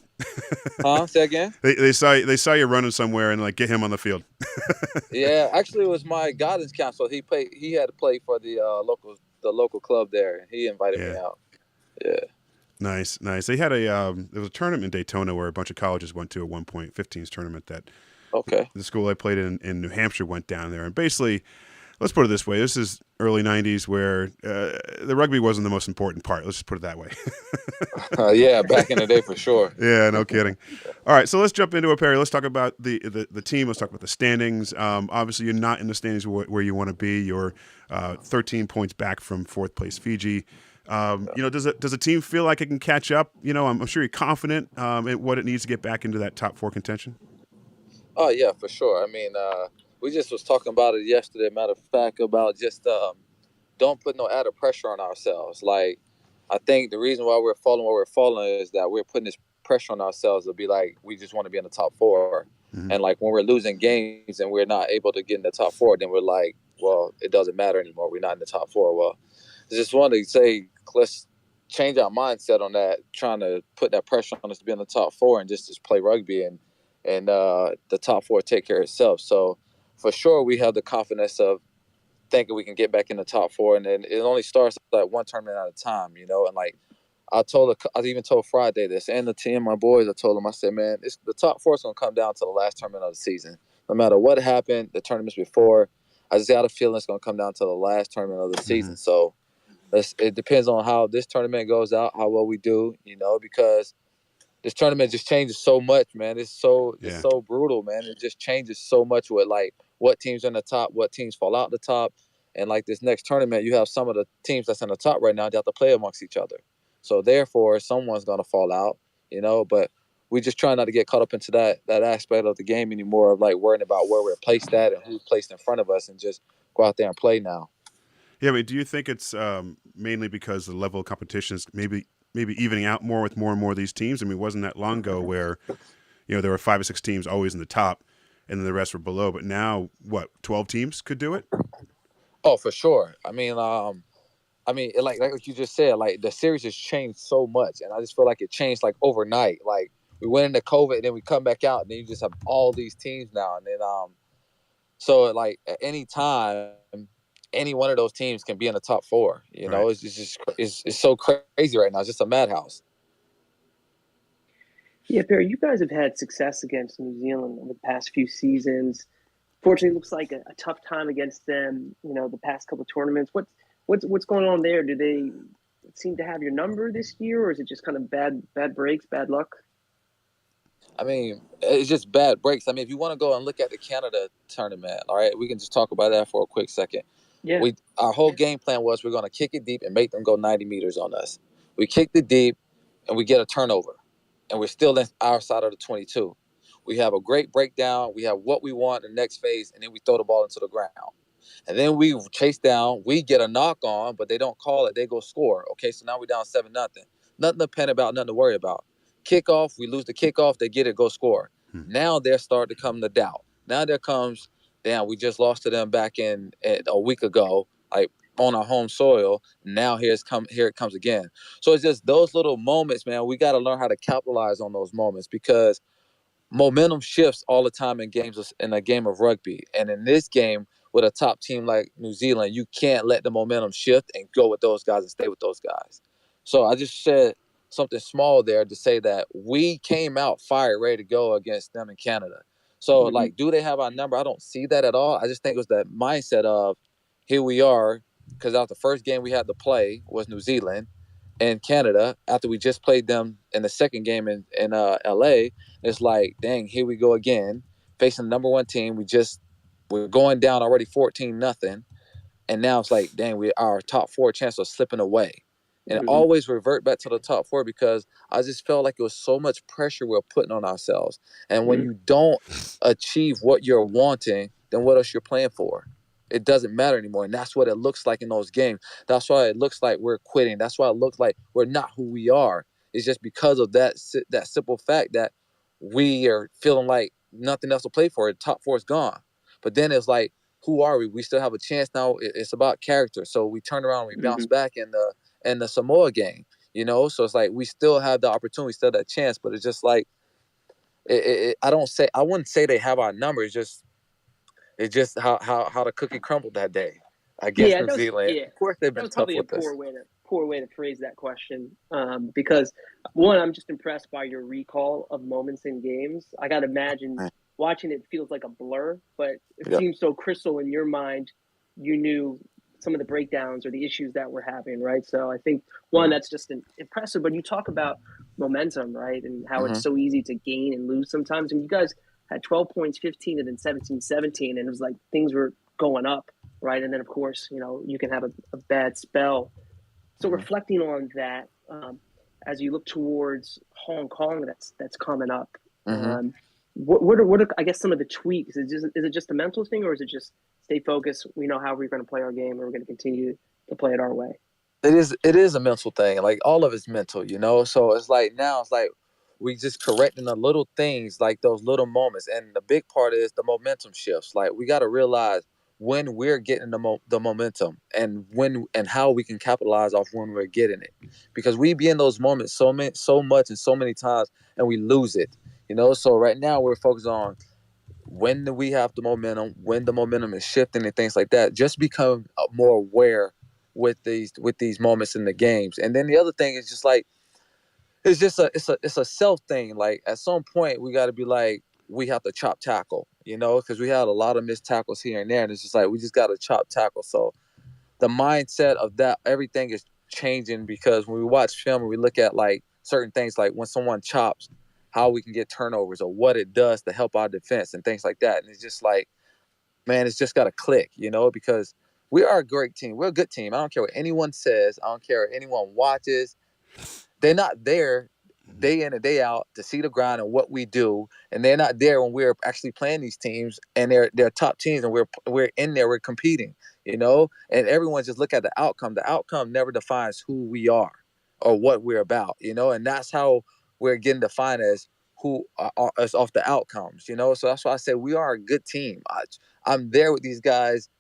Huh? Say again? They saw you running somewhere and like, get him on the field. Yeah, actually, it was my guidance counselor. He had to play for the local club there, and he invited me out. Yeah. Nice. They had there was a tournament in Daytona where a bunch of colleges went to at one point, 15s tournament that. Okay. The school I played in New Hampshire went down there, and basically, let's put it this way: this is early '90s where the rugby wasn't the most important part. Let's just put it that way. Yeah, back in the day for sure. Yeah, no kidding. All right, so let's jump into it, Perry. Let's talk about the team. Let's talk about the standings. Obviously, you're not in the standings where you want to be. You're 13 points back from fourth place Fiji. Does a team feel like it can catch up? I'm sure you're confident in what it needs to get back into that top four contention. Oh yeah, for sure. I mean, we just was talking about it yesterday. Matter of fact, about just don't put no added pressure on ourselves. Like, I think the reason why we're falling where we're falling is that we're putting this pressure on ourselves to be like, we just want to be in the top four. Mm-hmm. And like when we're losing games and we're not able to get in the top four, then we're like, well, it doesn't matter anymore. We're not in the top four. Well, I just wanted to say, let's change our mindset on that, trying to put that pressure on us to be in the top four and just play rugby and the top four take care of itself. So for sure, we have the confidence of thinking we can get back in the top four, and then it only starts like one tournament at a time, And like I even told Friday this, and the team, my boys, I told them, I said, man, the top four is going to come down to the last tournament of the season. No matter what happened, the tournaments before, I just got a feeling it's going to come down to the last tournament of the season. So it depends on how this tournament goes out, how well we do, because this tournament just changes so much, man. It's so brutal, man. It just changes so much with like what teams are in the top, what teams fall out the top. And like this next tournament, you have some of the teams that's in the top right now, they have to play amongst each other. So therefore, someone's going to fall out, but we just try not to get caught up into that aspect of the game anymore, of like worrying about where we're placed at and who's placed in front of us, and just go out there and play now. Yeah, I mean, do you think it's mainly because the level of competition is maybe evening out more with more and more of these teams? I mean, it wasn't that long ago where, there were 5 or 6 teams always in the top and then the rest were below. But now, 12 teams could do it? Oh, for sure. I mean, like you just said, like the series has changed so much. And I just feel like it changed like overnight. Like we went into COVID and then we come back out and then you just have all these teams now. And then, so like at any time, any one of those teams can be in the top four. Right. It's so crazy right now. It's just a madhouse. Yeah, Perry, you guys have had success against New Zealand over the past few seasons. Fortunately, it looks like a tough time against them. The past couple of tournaments. What's going on there? Do they seem to have your number this year, or is it just kind of bad breaks, bad luck? I mean, it's just bad breaks. I mean, if you want to go and look at the Canada tournament, all right, we can just talk about that for a quick second. Yeah. Our whole game plan was we're going to kick it deep and make them go 90 meters on us. We kicked it deep and we get a turnover, and we're still in our side of the 22. We have a great breakdown. We have what we want in the next phase, and then we throw the ball into the ground. And then we chase down, we get a knock on, but they don't call it, they go score. Okay, so now we're down 7-0. Nothing to panic about, nothing to worry about. Kickoff, we lose the kickoff, they get it, go score. Now they're starting to come to doubt. Now there comes, damn, we just lost to them back in a week ago, like on our home soil. Now here it comes again. So it's just those little moments, man. We got to learn how to capitalize on those moments, because momentum shifts all the time in games, in a game of rugby. And in this game, with a top team like New Zealand, you can't let the momentum shift and go with those guys and stay with those guys. So I just said something small there to say that we came out fired, ready to go against them in Canada. So, like, do they have our number? I don't see that at all. I just think it was that mindset of, here we are, because that was the first game we had to play was New Zealand and Canada after we just played them in the second game in LA. It's like, dang, here we go again, facing the number one team. We're going down already 14-0. And now it's like, dang, our top four chance of slipping away. And it always revert back to the top four, because I just felt like it was so much pressure we're putting on ourselves. And when you don't achieve what you're wanting, then what else you're playing for? It doesn't matter anymore. And that's what it looks like in those games. That's why it looks like we're quitting. That's why it looks like we're not who we are. It's just because of that simple fact that we are feeling like nothing else to play for. The top four is gone. But then it's like, who are we? We still have a chance now. It's about character. So we turn around and we bounce back in the Samoa game, So it's like we still have the opportunity, still that chance. But it's just like, I wouldn't say they have our number. It's just how the cookie crumbled that day. I guess New Zealand. Of course, they've that been was tough probably with a us. poor way to phrase that question. Because one, I'm just impressed by your recall of moments in games. I got to imagine watching it feels like a blur, but it seems so crystal in your mind. You knew some of the breakdowns or the issues that we're having, right? So I think one, that's just impressive. But you talk about momentum, right, and how it's so easy to gain and lose sometimes. And you guys had 12 points, 15, and then 17, and it was like things were going up, right? And then of course, you can have a bad spell. So reflecting on that, as you look towards Hong Kong, that's coming up. What are I guess some of the tweaks? Is it just a mental thing, or is it just stay focused? We know how we're going to play our game, and we're going to continue to play it our way. It is a mental thing. Like, all of it's mental, So it's like, now it's like we just correcting the little things, like those little moments. And the big part is the momentum shifts. Like, we got to realize when we're getting the momentum, and how we can capitalize off when we're getting it, because we be in those moments so much and so many times, and we lose it. So right now we're focused on when do we have the momentum, when the momentum is shifting and things like that. Just become more aware with these moments in the games. And then the other thing is just like, it's a self thing. Like, at some point we got to be like, we have to chop tackle, because we had a lot of missed tackles here and there, and it's just like we just got to chop tackle. So the mindset of that, everything is changing, because when we watch film and we look at like certain things, like when someone chops, how we can get turnovers or what it does to help our defense and things like that. And it's just like, man, it's just got to click, because we are a great team. We're a good team. I don't care what anyone says. I don't care what anyone watches. They're not there day in and day out to see the grind and what we do, and they're not there when we're actually playing these teams, and they're top teams, and we're in there, we're competing, and everyone just look at the outcome. The outcome never defines who we are or what we're about, and that's how we're getting defined, as who are as off the outcomes, So that's why I say we are a good team. I'm there with these guys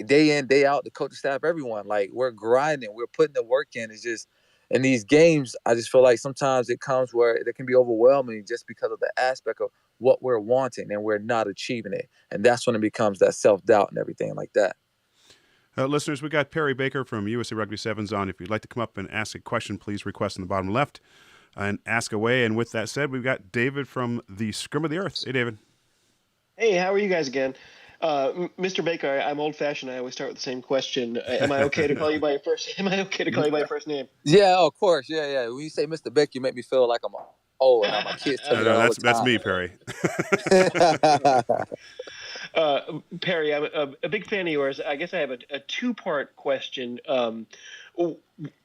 day in, day out, the coaching staff, everyone. Like, we're grinding, we're putting the work in. It's just, in these games, I just feel like sometimes it comes where it can be overwhelming, just because of the aspect of what we're wanting and we're not achieving it. And that's when it becomes that self-doubt and everything like that. Listeners, we got Perry Baker from USA Rugby Sevens on. If you'd like to come up and ask a question, please request in the bottom left and ask away. And with that said, we've got David from the Scrim of the Earth. Hey, David. Hey, how are you guys again? Mr. Baker, I'm old-fashioned. I always start with the same question. Am I okay to call you by your first? Am I okay to call you by your first name? Yeah, of course. Yeah. When you say Mr. Baker, you make me feel like I'm old. Now my kids tell me that all the time. That's me, Perry. Perry, I'm a big fan of yours. I guess I have a two-part question.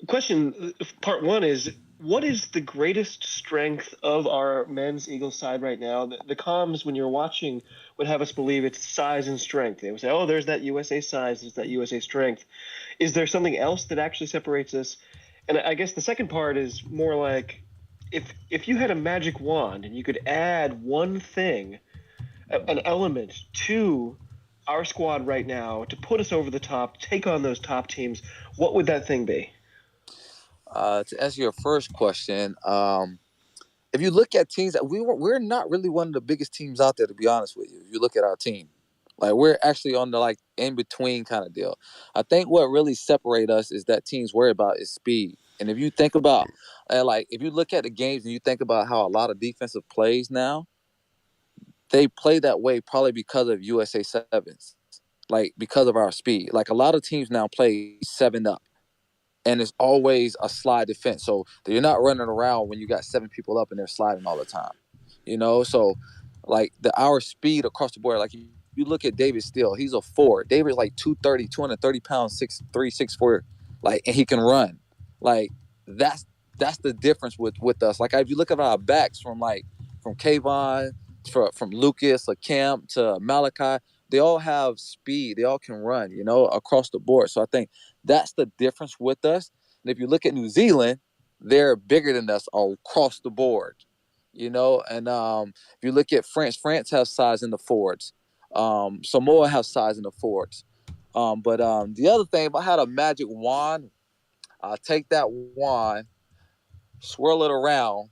Question part one is, what is the greatest strength of our men's Eagles side right now? The comms, when you're watching, would have us believe it's size and strength. They would say, oh, there's that USA size, there's that USA strength. Is there something else that actually separates us? And I guess the second part is more like, if you had a magic wand and you could add one thing, an element to our squad right now to put us over the top, take on those top teams, what would that thing be? To answer your first question, if you look at teams that we're not really one of the biggest teams out there, to be honest with you. If you look at our team, like we're actually on the like in between kind of deal. I think what really separate us is that teams worry about is speed. And if you think about like if you look at the games and you think about how a lot of defensive plays now, they play that way probably because of USA sevens, like because of our speed. Like a lot of teams now play 7 up, and it's always a slide defense. So you're not running around when you got 7 people up and they're sliding all the time. So like our speed across the board, like you look at David Steele, he's a forward. David's like 230 pounds, 6'3", 6'4", like, and he can run. Like that's the difference with us. Like if you look at our backs from Kayvon, from Lucas, Camp to Malachi, they all have speed. They all can run, across the board. So I think that's the difference with us. And if you look at New Zealand, they're bigger than us across the board, And if you look at France has size in the forwards. Samoa has size in the forwards. But the other thing, if I had a magic wand, I'll take that wand, swirl it around,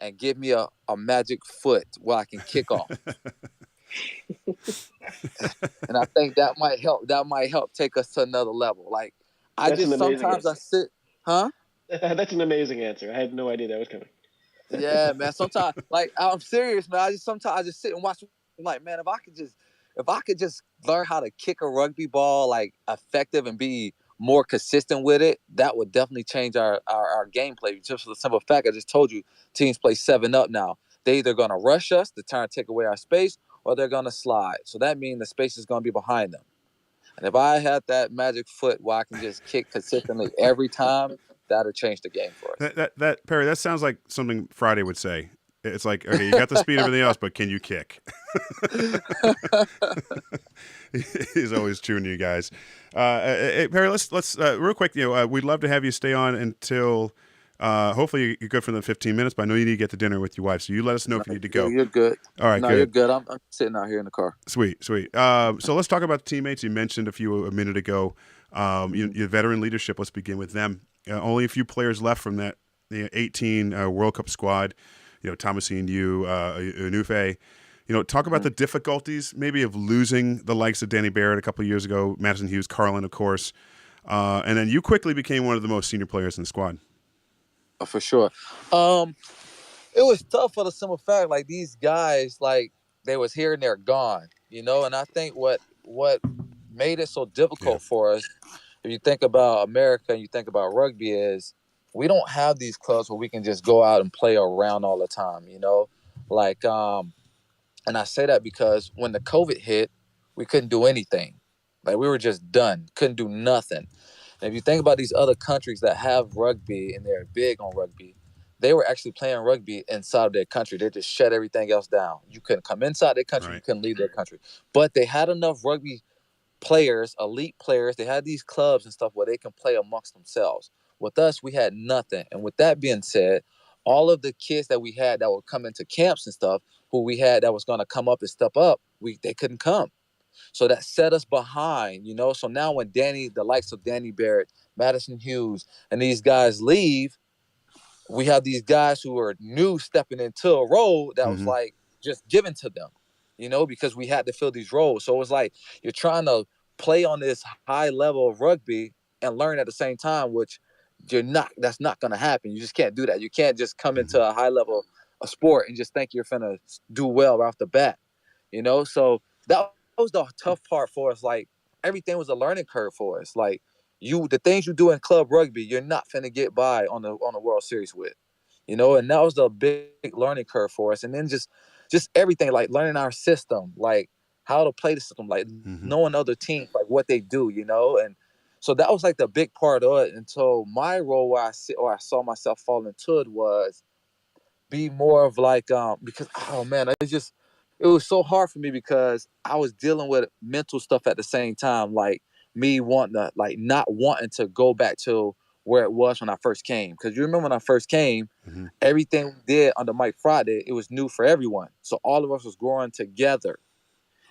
and give me a magic foot where I can kick off. And I think that might help. That might help take us to another level. Like I That's an just amazing sometimes I answer. sit, huh? That's an amazing answer. I had no idea that was coming. Yeah, man. Sometimes, like I'm serious, man. Sometimes I just sit and watch. I'm like, man, if I could just learn how to kick a rugby ball like effective and be more consistent with it, that would definitely change our gameplay. Just for the simple fact, I just told you, teams play 7 up now. They either gonna rush us to try and take away our space, or they're gonna slide. So that means the space is gonna be behind them. And if I had that magic foot where I can just kick consistently every time, that'd change the game for us. That Perry, that sounds like something Friday would say. It's like, okay, you got the speed and everything else, but can you kick? He's always tuning you guys. Hey, Perry, let's real quick. We'd love to have you stay on until hopefully you're good for the 15 minutes. But I know you need to get to dinner with your wife, so you let us know if you need to go. You're good. All right, no, good. You're good. I'm sitting out here in the car. Sweet. So let's talk about the teammates. You mentioned a few a minute ago. Your veteran leadership. Let's begin with them. Only a few players left from that 18 World Cup squad. Thomasine, Unufe. Talk about the difficulties maybe of losing the likes of Danny Barrett a couple of years ago, Madison Hughes, Carlin, of course. And then you quickly became one of the most senior players in the squad. For sure. It was tough for the simple fact, like these guys, like they was here and they're gone, And I think what made it so difficult for us, if you think about America and you think about rugby, is we don't have these clubs where we can just go out and play around all the time, Like, and I say that because when the COVID hit, we couldn't do anything. Like we were just done, couldn't do nothing. And if you think about these other countries that have rugby and they're big on rugby, they were actually playing rugby inside of their country. They just shut everything else down. You couldn't come inside their country. Right. You couldn't leave their country. But they had enough rugby players, elite players. They had these clubs and stuff where they can play amongst themselves. With us, we had nothing. And with that being said, all of the kids that we had that would come into camps and stuff, who we had that was going to come up and step up, they couldn't come. So that set us behind, So now when the likes of Danny Barrett, Madison Hughes, and these guys leave, we have these guys who are new stepping into a role that was like just given to them, because we had to fill these roles. So it was like you're trying to play on this high level of rugby and learn at the same time, which that's not going to happen. You just can't do that. You can't just come into a high level of sport and just think you're finna do well right off the bat, So that was the tough part for us. Like everything was a learning curve for us. Like the things you do in club rugby, you're not finna get by on the World Series with, and that was the big learning curve for us. And then just everything, like learning our system, like how to play the system, like Mm-hmm. knowing other teams, like what they do, and so that was like the big part of it. And so my role where I saw myself fall into it was be more of like because oh man, it was so hard for me because I was dealing with mental stuff at the same time, like me wanting to like not wanting to go back to where it was when I first came. Because you remember when I first came, Mm-hmm. everything we did under Mike Friday, it was new for everyone. So all of us was growing together.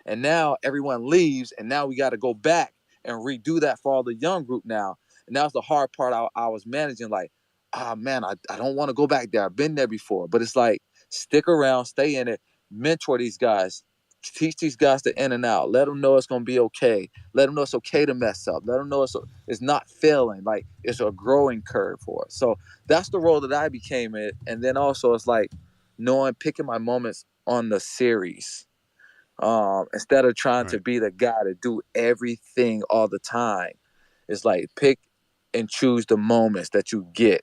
And now everyone leaves, and now we got to go back and redo that for all the young group now. And that was the hard part I was managing. Like, ah, man, I don't want to go back there. I've been there before. But it's like, stick around, stay in it, mentor these guys, teach these guys to in and out. Let them know it's going to be okay. Let them know it's okay to mess up. Let them know it's not failing. Like, it's a growing curve for us. So that's the role that I became in. And then also it's like picking my moments on the series, instead of trying to Right. be the guy to do everything all the time. It's like pick and choose the moments that you get.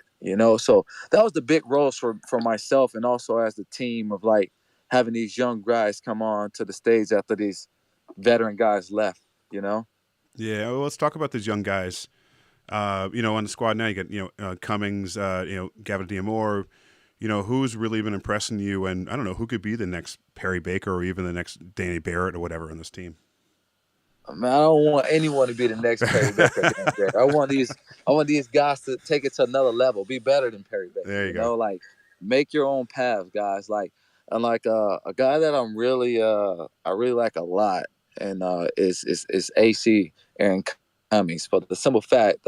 So that was the big roles for myself, and also as the team of like having these young guys come on to the stage after these veteran guys left. Yeah. Well, let's talk about these young guys. On the squad now, you got Cummings, Gavin Diamore. Who's really been impressing you, and I don't know who could be the next Perry Baker or even the next Danny Barrett or whatever on this team. Man, I don't want anyone to be the next Perry Baker. I want these guys to take it to another level, be better than Perry Baker. There you go. Like make your own path, guys. Like, and like a guy that I really like a lot, and is AC Aaron Cummings. For the simple fact,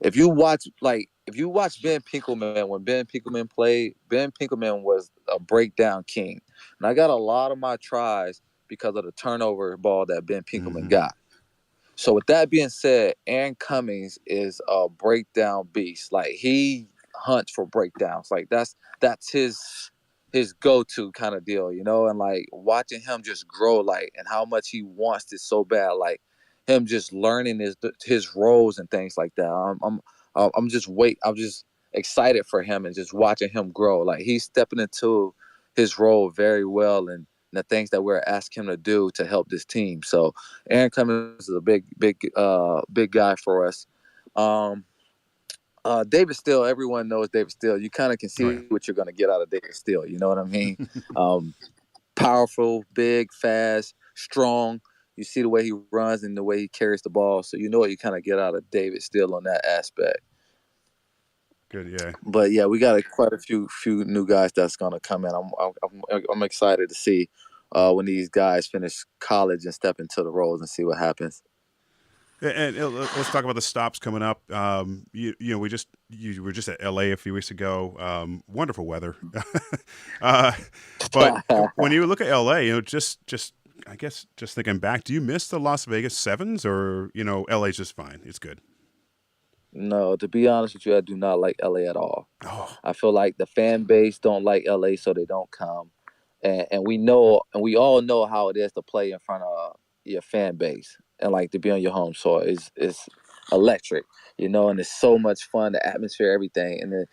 if you watch Ben Pinkelman, when Ben Pinkelman played, Ben Pinkelman was a breakdown king, and I got a lot of my tries because of the turnover ball that Ben Pinkelman got. So with that being said, Aaron Cummings is a breakdown beast. Like he hunts for breakdowns. Like that's his go-to kind of deal. And like watching him just grow, like, and how much he wants this so bad, like him just learning his roles and things like that. I'm just excited for him and just watching him grow. Like he's stepping into his role very well, and the things that we're asking him to do to help this team. So Aaron Cummings is a big guy for us. David Steele, everyone knows David Steele. You kind of can see what you're going to get out of David Steele. You know what I mean? Powerful, big, fast, strong. You see the way he runs and the way he carries the ball. So you know what you kind of get out of David Steele on that aspect. Good, yeah. But yeah, we got quite a few new guys that's going to come in. I'm excited to see when these guys finish college and step into the roles and see what happens. And let's talk about the stops coming up. You were just at LA a few weeks ago. Wonderful weather. But when you look at LA, just I guess just thinking back, do you miss the Las Vegas Sevens, or LA's just fine? It's good. No, to be honest with you, I do not like LA at all. Oh, I feel like the fan base don't like LA, so they don't come. And we all know how it is to play in front of your fan base, and like to be on your home soil is electric, and it's so much fun, the atmosphere, everything. And then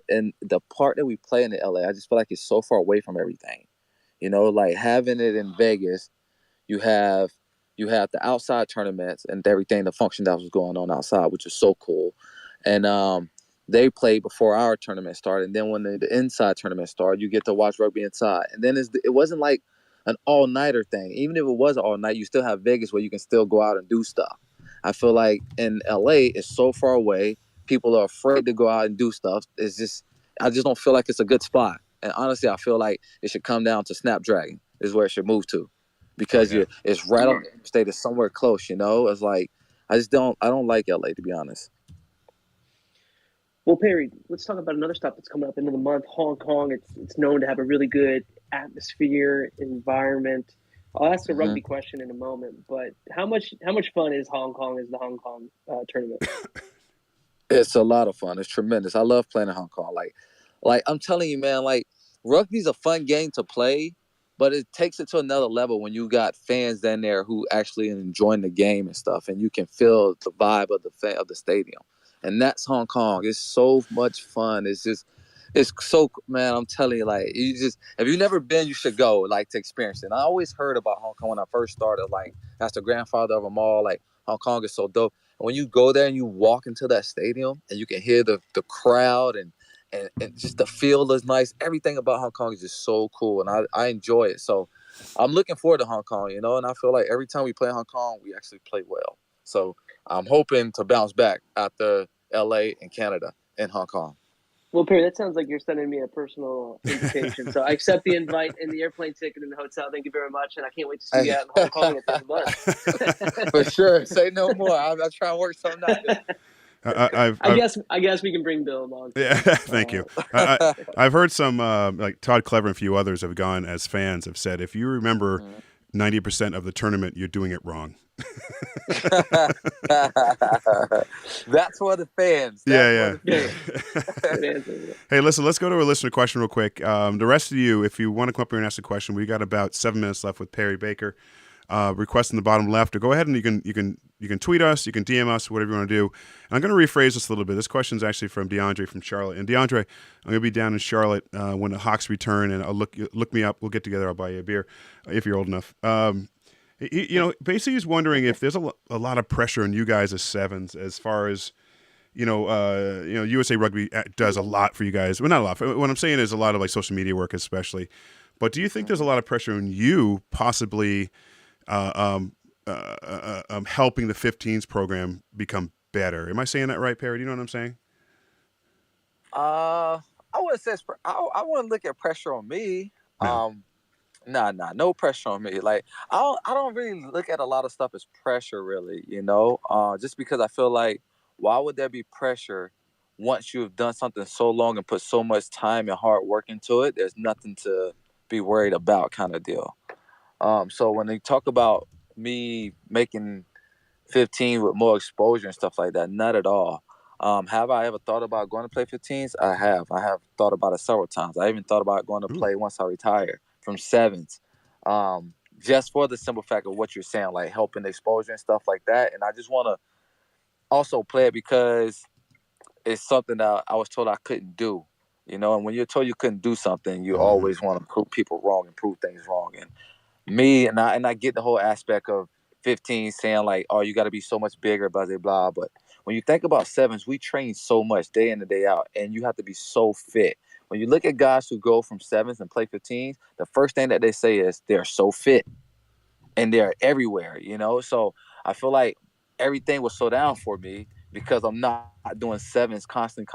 and the part that we play in the LA, I just feel like it's so far away from everything. Like having it in Vegas, you have the outside tournaments and everything, the function that was going on outside, which is so cool. And they played before our tournament started. And then when the inside tournament started, you get to watch rugby inside. And then it wasn't like an all-nighter thing. Even if it was all night, you still have Vegas where you can still go out and do stuff. I feel like in LA, it's so far away. People are afraid to go out and do stuff. I just don't feel like it's a good spot. And honestly, I feel like it should come down to Snapdragon is where it should move to, because it's right on the interstate. It's somewhere close. It's like I don't like LA, to be honest. Well, Perry, let's talk about another stop that's coming up into the month, Hong Kong. It's known to have a really good atmosphere, environment. I'll ask a rugby question in a moment, but how much fun is Hong Kong as the Hong Kong tournament? It's a lot of fun. It's tremendous. I love playing in Hong Kong. Like I'm telling you, man, like rugby's a fun game to play, but it takes it to another level when you got fans down there who actually enjoying the game and stuff, and you can feel the vibe of the stadium. And that's Hong Kong. It's so much fun. It's so, man, I'm telling you, like, you just, if you've never been, you should go, like, to experience it. And I always heard about Hong Kong when I first started, like, that's the grandfather of them all. Like, Hong Kong is so dope. And when you go there and you walk into that stadium and you can hear the crowd and just the feel is nice. Everything about Hong Kong is just so cool. And I enjoy it. So I'm looking forward to Hong Kong, and I feel like every time we play Hong Kong, we actually play well. So I'm hoping to bounce back after LA and Canada and Hong Kong. Well, Perry, that sounds like you're sending me a personal invitation. So I accept the invite and the airplane ticket and the hotel. Thank you very much. And I can't wait to see you out in Hong Kong at the end of the month. For sure. Say no more. I'm trying to work something out. I guess we can bring Bill along. Yeah, thank you. I've heard some like Todd Clever and a few others have gone as fans have said, if you remember 90% of the tournament, you're doing it wrong. That's for the fans. Yeah. Hey, listen, let's go to a listener question real quick. The rest of you, if you want to come up here and ask a question, we got about 7 minutes left with Perry Baker. Request in the bottom left, or go ahead and you can tweet us, you can DM us, whatever you want to do. And I'm going to rephrase this a little bit. This question is actually from DeAndre from Charlotte. And DeAndre, I'm going to be down in Charlotte when the Hawks return, and I'll look me up. We'll get together. I'll buy you a beer if you're old enough. Basically, he's wondering if there's a lot of pressure on you guys as sevens, as far as USA Rugby does a lot for you guys. Well, not a lot. What I'm saying is a lot of like social media work, especially. But do you think there's a lot of pressure on you, possibly? Helping the 15s program become better. Am I saying that right, Perry? Do you know what I'm saying? I wouldn't say I wouldn't look at pressure on me. No. No pressure on me. Like I don't really look at a lot of stuff as pressure, really. Just because I feel like, why would there be pressure once you've done something so long and put so much time and hard work into it? There's nothing to be worried about, kind of deal. So when they talk about me making 15 with more exposure and stuff like that, not at all. Have I ever thought about going to play 15s? I have. I have thought about it several times. I even thought about going to play once I retire from sevens, just for the simple fact of what you're saying, like helping the exposure and stuff like that. And I just want to also play it because it's something that I was told I couldn't do. And when you're told you couldn't do something, you always want to prove people wrong and prove things wrong. And me and I get the whole aspect of 15 saying like, oh, you got to be so much bigger, blah blah blah. But when you think about sevens, we train so much day in and day out, and you have to be so fit. When you look at guys who go from sevens and play 15s, the first thing that they say is they're so fit, and they're everywhere. So I feel like everything was slowed down for me because I'm not doing sevens constant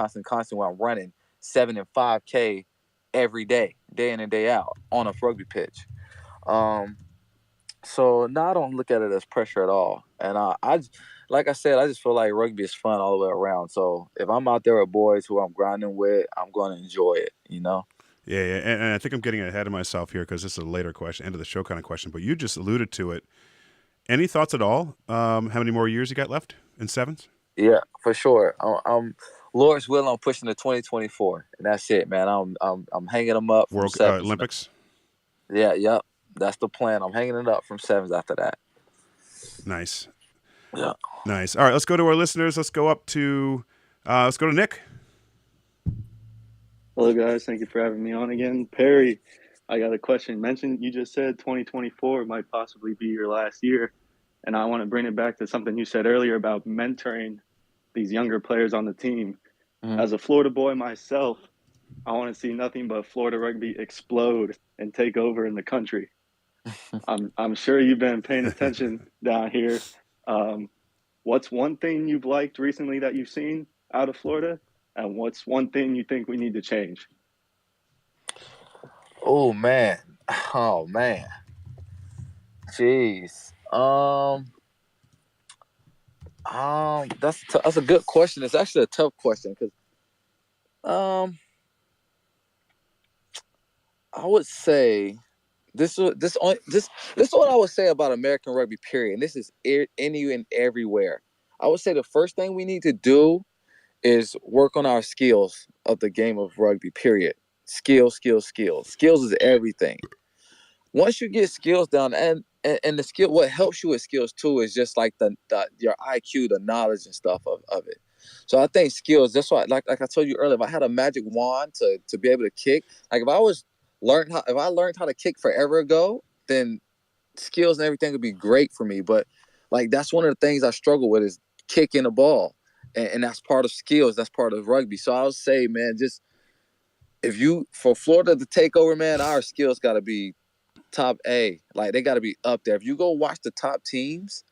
when I'm running 7 and 5K every day in and day out on a rugby pitch. So no, I don't look at it as pressure at all. And I like I said, I just feel like rugby is fun all the way around. So if I'm out there with boys who I'm grinding with, I'm going to enjoy it, Yeah. And I think I'm getting ahead of myself here because this is a later question, end of the show kind of question, but you just alluded to it. Any thoughts at all? How many more years you got left in sevens? Yeah, for sure. I'm Lord's willing, I'm pushing to 2024, and that's it, man. I'm hanging them up from World sevens. Olympics. Yeah, yep. That's the plan. I'm hanging it up from sevens after that. Nice. Yeah. Nice. All right, let's go to our listeners. Let's go to Nick. Hello, guys. Thank you for having me on again. Perry, I got a question. You just said 2024 might possibly be your last year. And I want to bring it back to something you said earlier about mentoring these younger players on the team. Mm-hmm. As a Florida boy myself, I want to see nothing but Florida rugby explode and take over in the country. I'm sure you've been paying attention down here. What's one thing you've liked recently that you've seen out of Florida? And what's one thing you think we need to change? Oh, man. Jeez. That's a good question. It's actually a tough question because I would say this is what I would say about American rugby, period. And this is any and everywhere. I would say the first thing we need to do is work on our skills of the game of rugby, period. Skills. Skills is everything. Once you get skills down, and and the skill, what helps you with skills too is just like the your IQ, the knowledge and stuff of it. So I think skills, that's why, like I told you earlier, if I had a magic wand to be able to kick, like if I learned how to kick forever ago, then skills and everything would be great for me. But like that's one of the things I struggle with is kicking the ball. And that's part of skills, that's part of rugby. So I would say, man, just if you for Florida to take over, man, our skills gotta be top A. Like they gotta be up there. If you go watch the top teams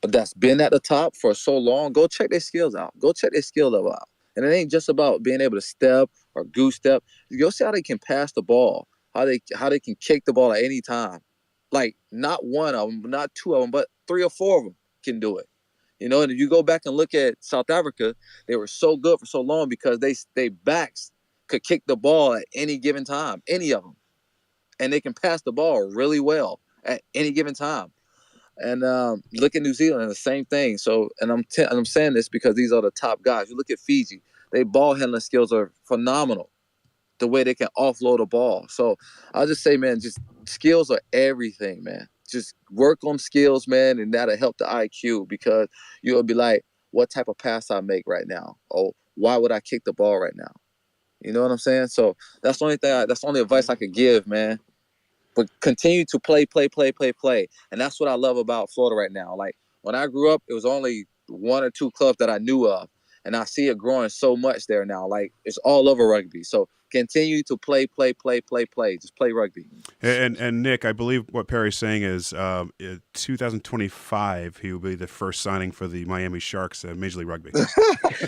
that's been at the top for so long, go check their skills out. Go check their skill level out. And it ain't just about being able to step or goose step. Go see how they can pass the ball, how they can kick the ball at any time. Like not one of them, not two of them, but 3 or 4 of them can do it. You know, and if you go back and look at South Africa, they were so good for so long because they backs could kick the ball at any given time, any of them, and they can pass the ball really well at any given time. And look at New Zealand, the same thing. So, and I'm saying this because these are the top guys. You look at Fiji; they ball handling skills are phenomenal. The way they can offload a ball. So I'll just say, man, just skills are everything, man. Just work on skills, man, and that'll help the IQ because you'll be like, what type of pass I make right now? Oh, why would I kick the ball right now? You know what I'm saying? So that's the only thing. That's the only advice I could give, man. But continue to play, and that's what I love about Florida right now. Like when I grew up, it was only 1 or 2 clubs that I knew of, and I see it growing so much there now. Like it's all over rugby. So continue to play. Just play rugby. And Nick, I believe what Perry's saying is in 2025 he will be the first signing for the Miami Sharks Major League Rugby.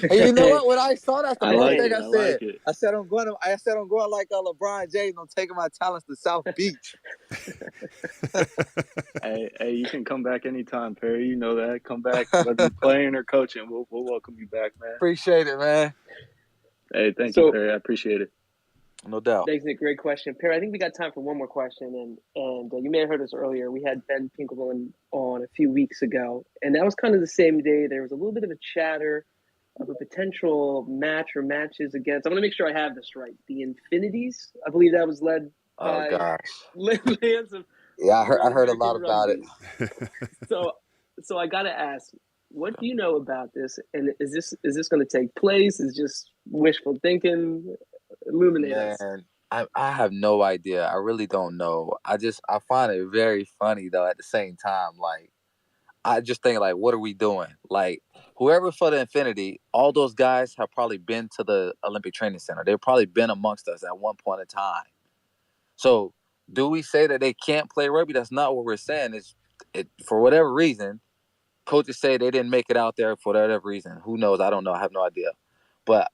And you know what? When I saw that, the first thing I said, like I said I'm going like LeBron James. I'm taking my talents to South Beach. hey, you can come back anytime, Perry. You know that. Come back, whether you're playing or coaching. We'll welcome you back, man. Appreciate it, man. Hey, thank you, Perry. I appreciate it. No doubt. Thanks, Nick. Great question. Perry, I think we got time for one more question. And you may have heard us earlier. We had Ben Pinkelman on a few weeks ago, and that was kind of the same day. There was a little bit of a chatter of a potential match or matches against. I want to make sure I have this right. The Infinities. I believe that was led by Lance of. Yeah, I heard a lot about it. So I got to ask, what do you know about this? And is this going to take place? Is just wishful thinking? Illuminate us. I have no idea. I really don't know. I find it very funny though. At the same time, like I just think like, what are we doing? Like whoever for the Infinity, all those guys have probably been to the Olympic Training Center. They've probably been amongst us at one point in time. So do we say that they can't play rugby? That's not what we're saying. For whatever reason, coaches say they didn't make it out there for whatever reason. Who knows? I don't know. I have no idea. But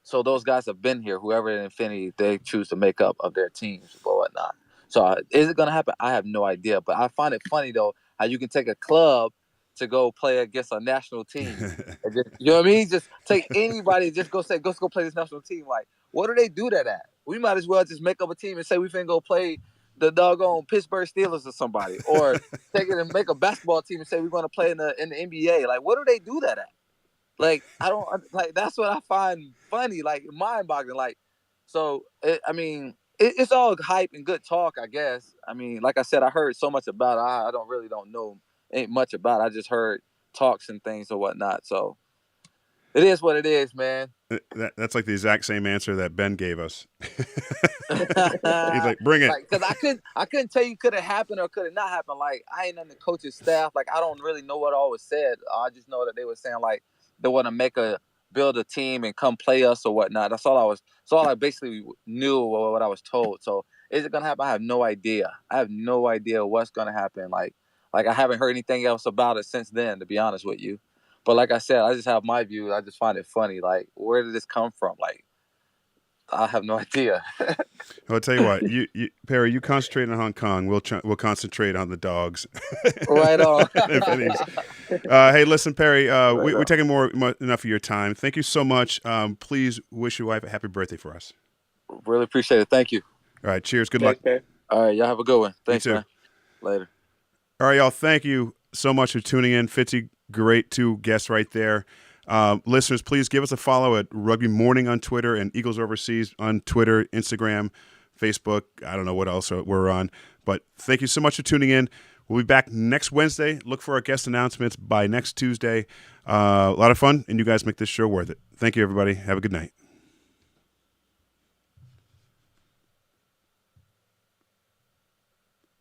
so those guys have been here, whoever in Infinity they choose to make up of their teams or whatnot. So is it going to happen? I have no idea. But I find it funny, though, how you can take a club to go play against a national team. You know what I mean? Just take anybody, just go play this national team. Like, what do they do that at? We might as well just make up a team and say we finna go play the doggone Pittsburgh Steelers or somebody. Or take it and make a basketball team and say we're going to play in the NBA. Like, what do they do that at? Like, I don't like. That's what I find funny, like mind-boggling. Like, so it's all hype and good talk, I guess. I mean, like I said, I heard so much about it. I don't know ain't much about it. I just heard talks and things or whatnot. So it is what it is, man. That's like the exact same answer that Ben gave us. He's like, bring it. Because I couldn't tell you could it happen or could it not happen. Like, I ain't on the coach's staff. Like, I don't really know what all was said. I just know that they were saying like they want to build a team and come play us or whatnot. That's all I basically knew what I was told. So is it gonna happen? I have no idea. I have no idea what's gonna happen. Like I haven't heard anything else about it since then, to be honest with you. But like I said, I just have my view. I just find it funny. Like, where did this come from? Like, I have no idea. I'll tell you what, Perry, you concentrate on Hong Kong. We'll concentrate on the dogs. Right on. Hey, listen, Perry, we're taking enough of your time. Thank you so much. Please wish your wife a happy birthday for us. Really appreciate it. Thank you. All right, cheers. Good luck. Perry. All right, y'all have a good one. Thanks, you too. Man. Later. All right, y'all. Thank you so much for tuning in. Fitzy, great 2 guests right there. Listeners, please give us a follow at Rugby Morning on Twitter and Eagles Overseas on Twitter, Instagram, Facebook. I don't know what else we're on. But thank you so much for tuning in. We'll be back next Wednesday. Look for our guest announcements by next Tuesday. A lot of fun, and you guys make this show worth it. Thank you, everybody. Have a good night.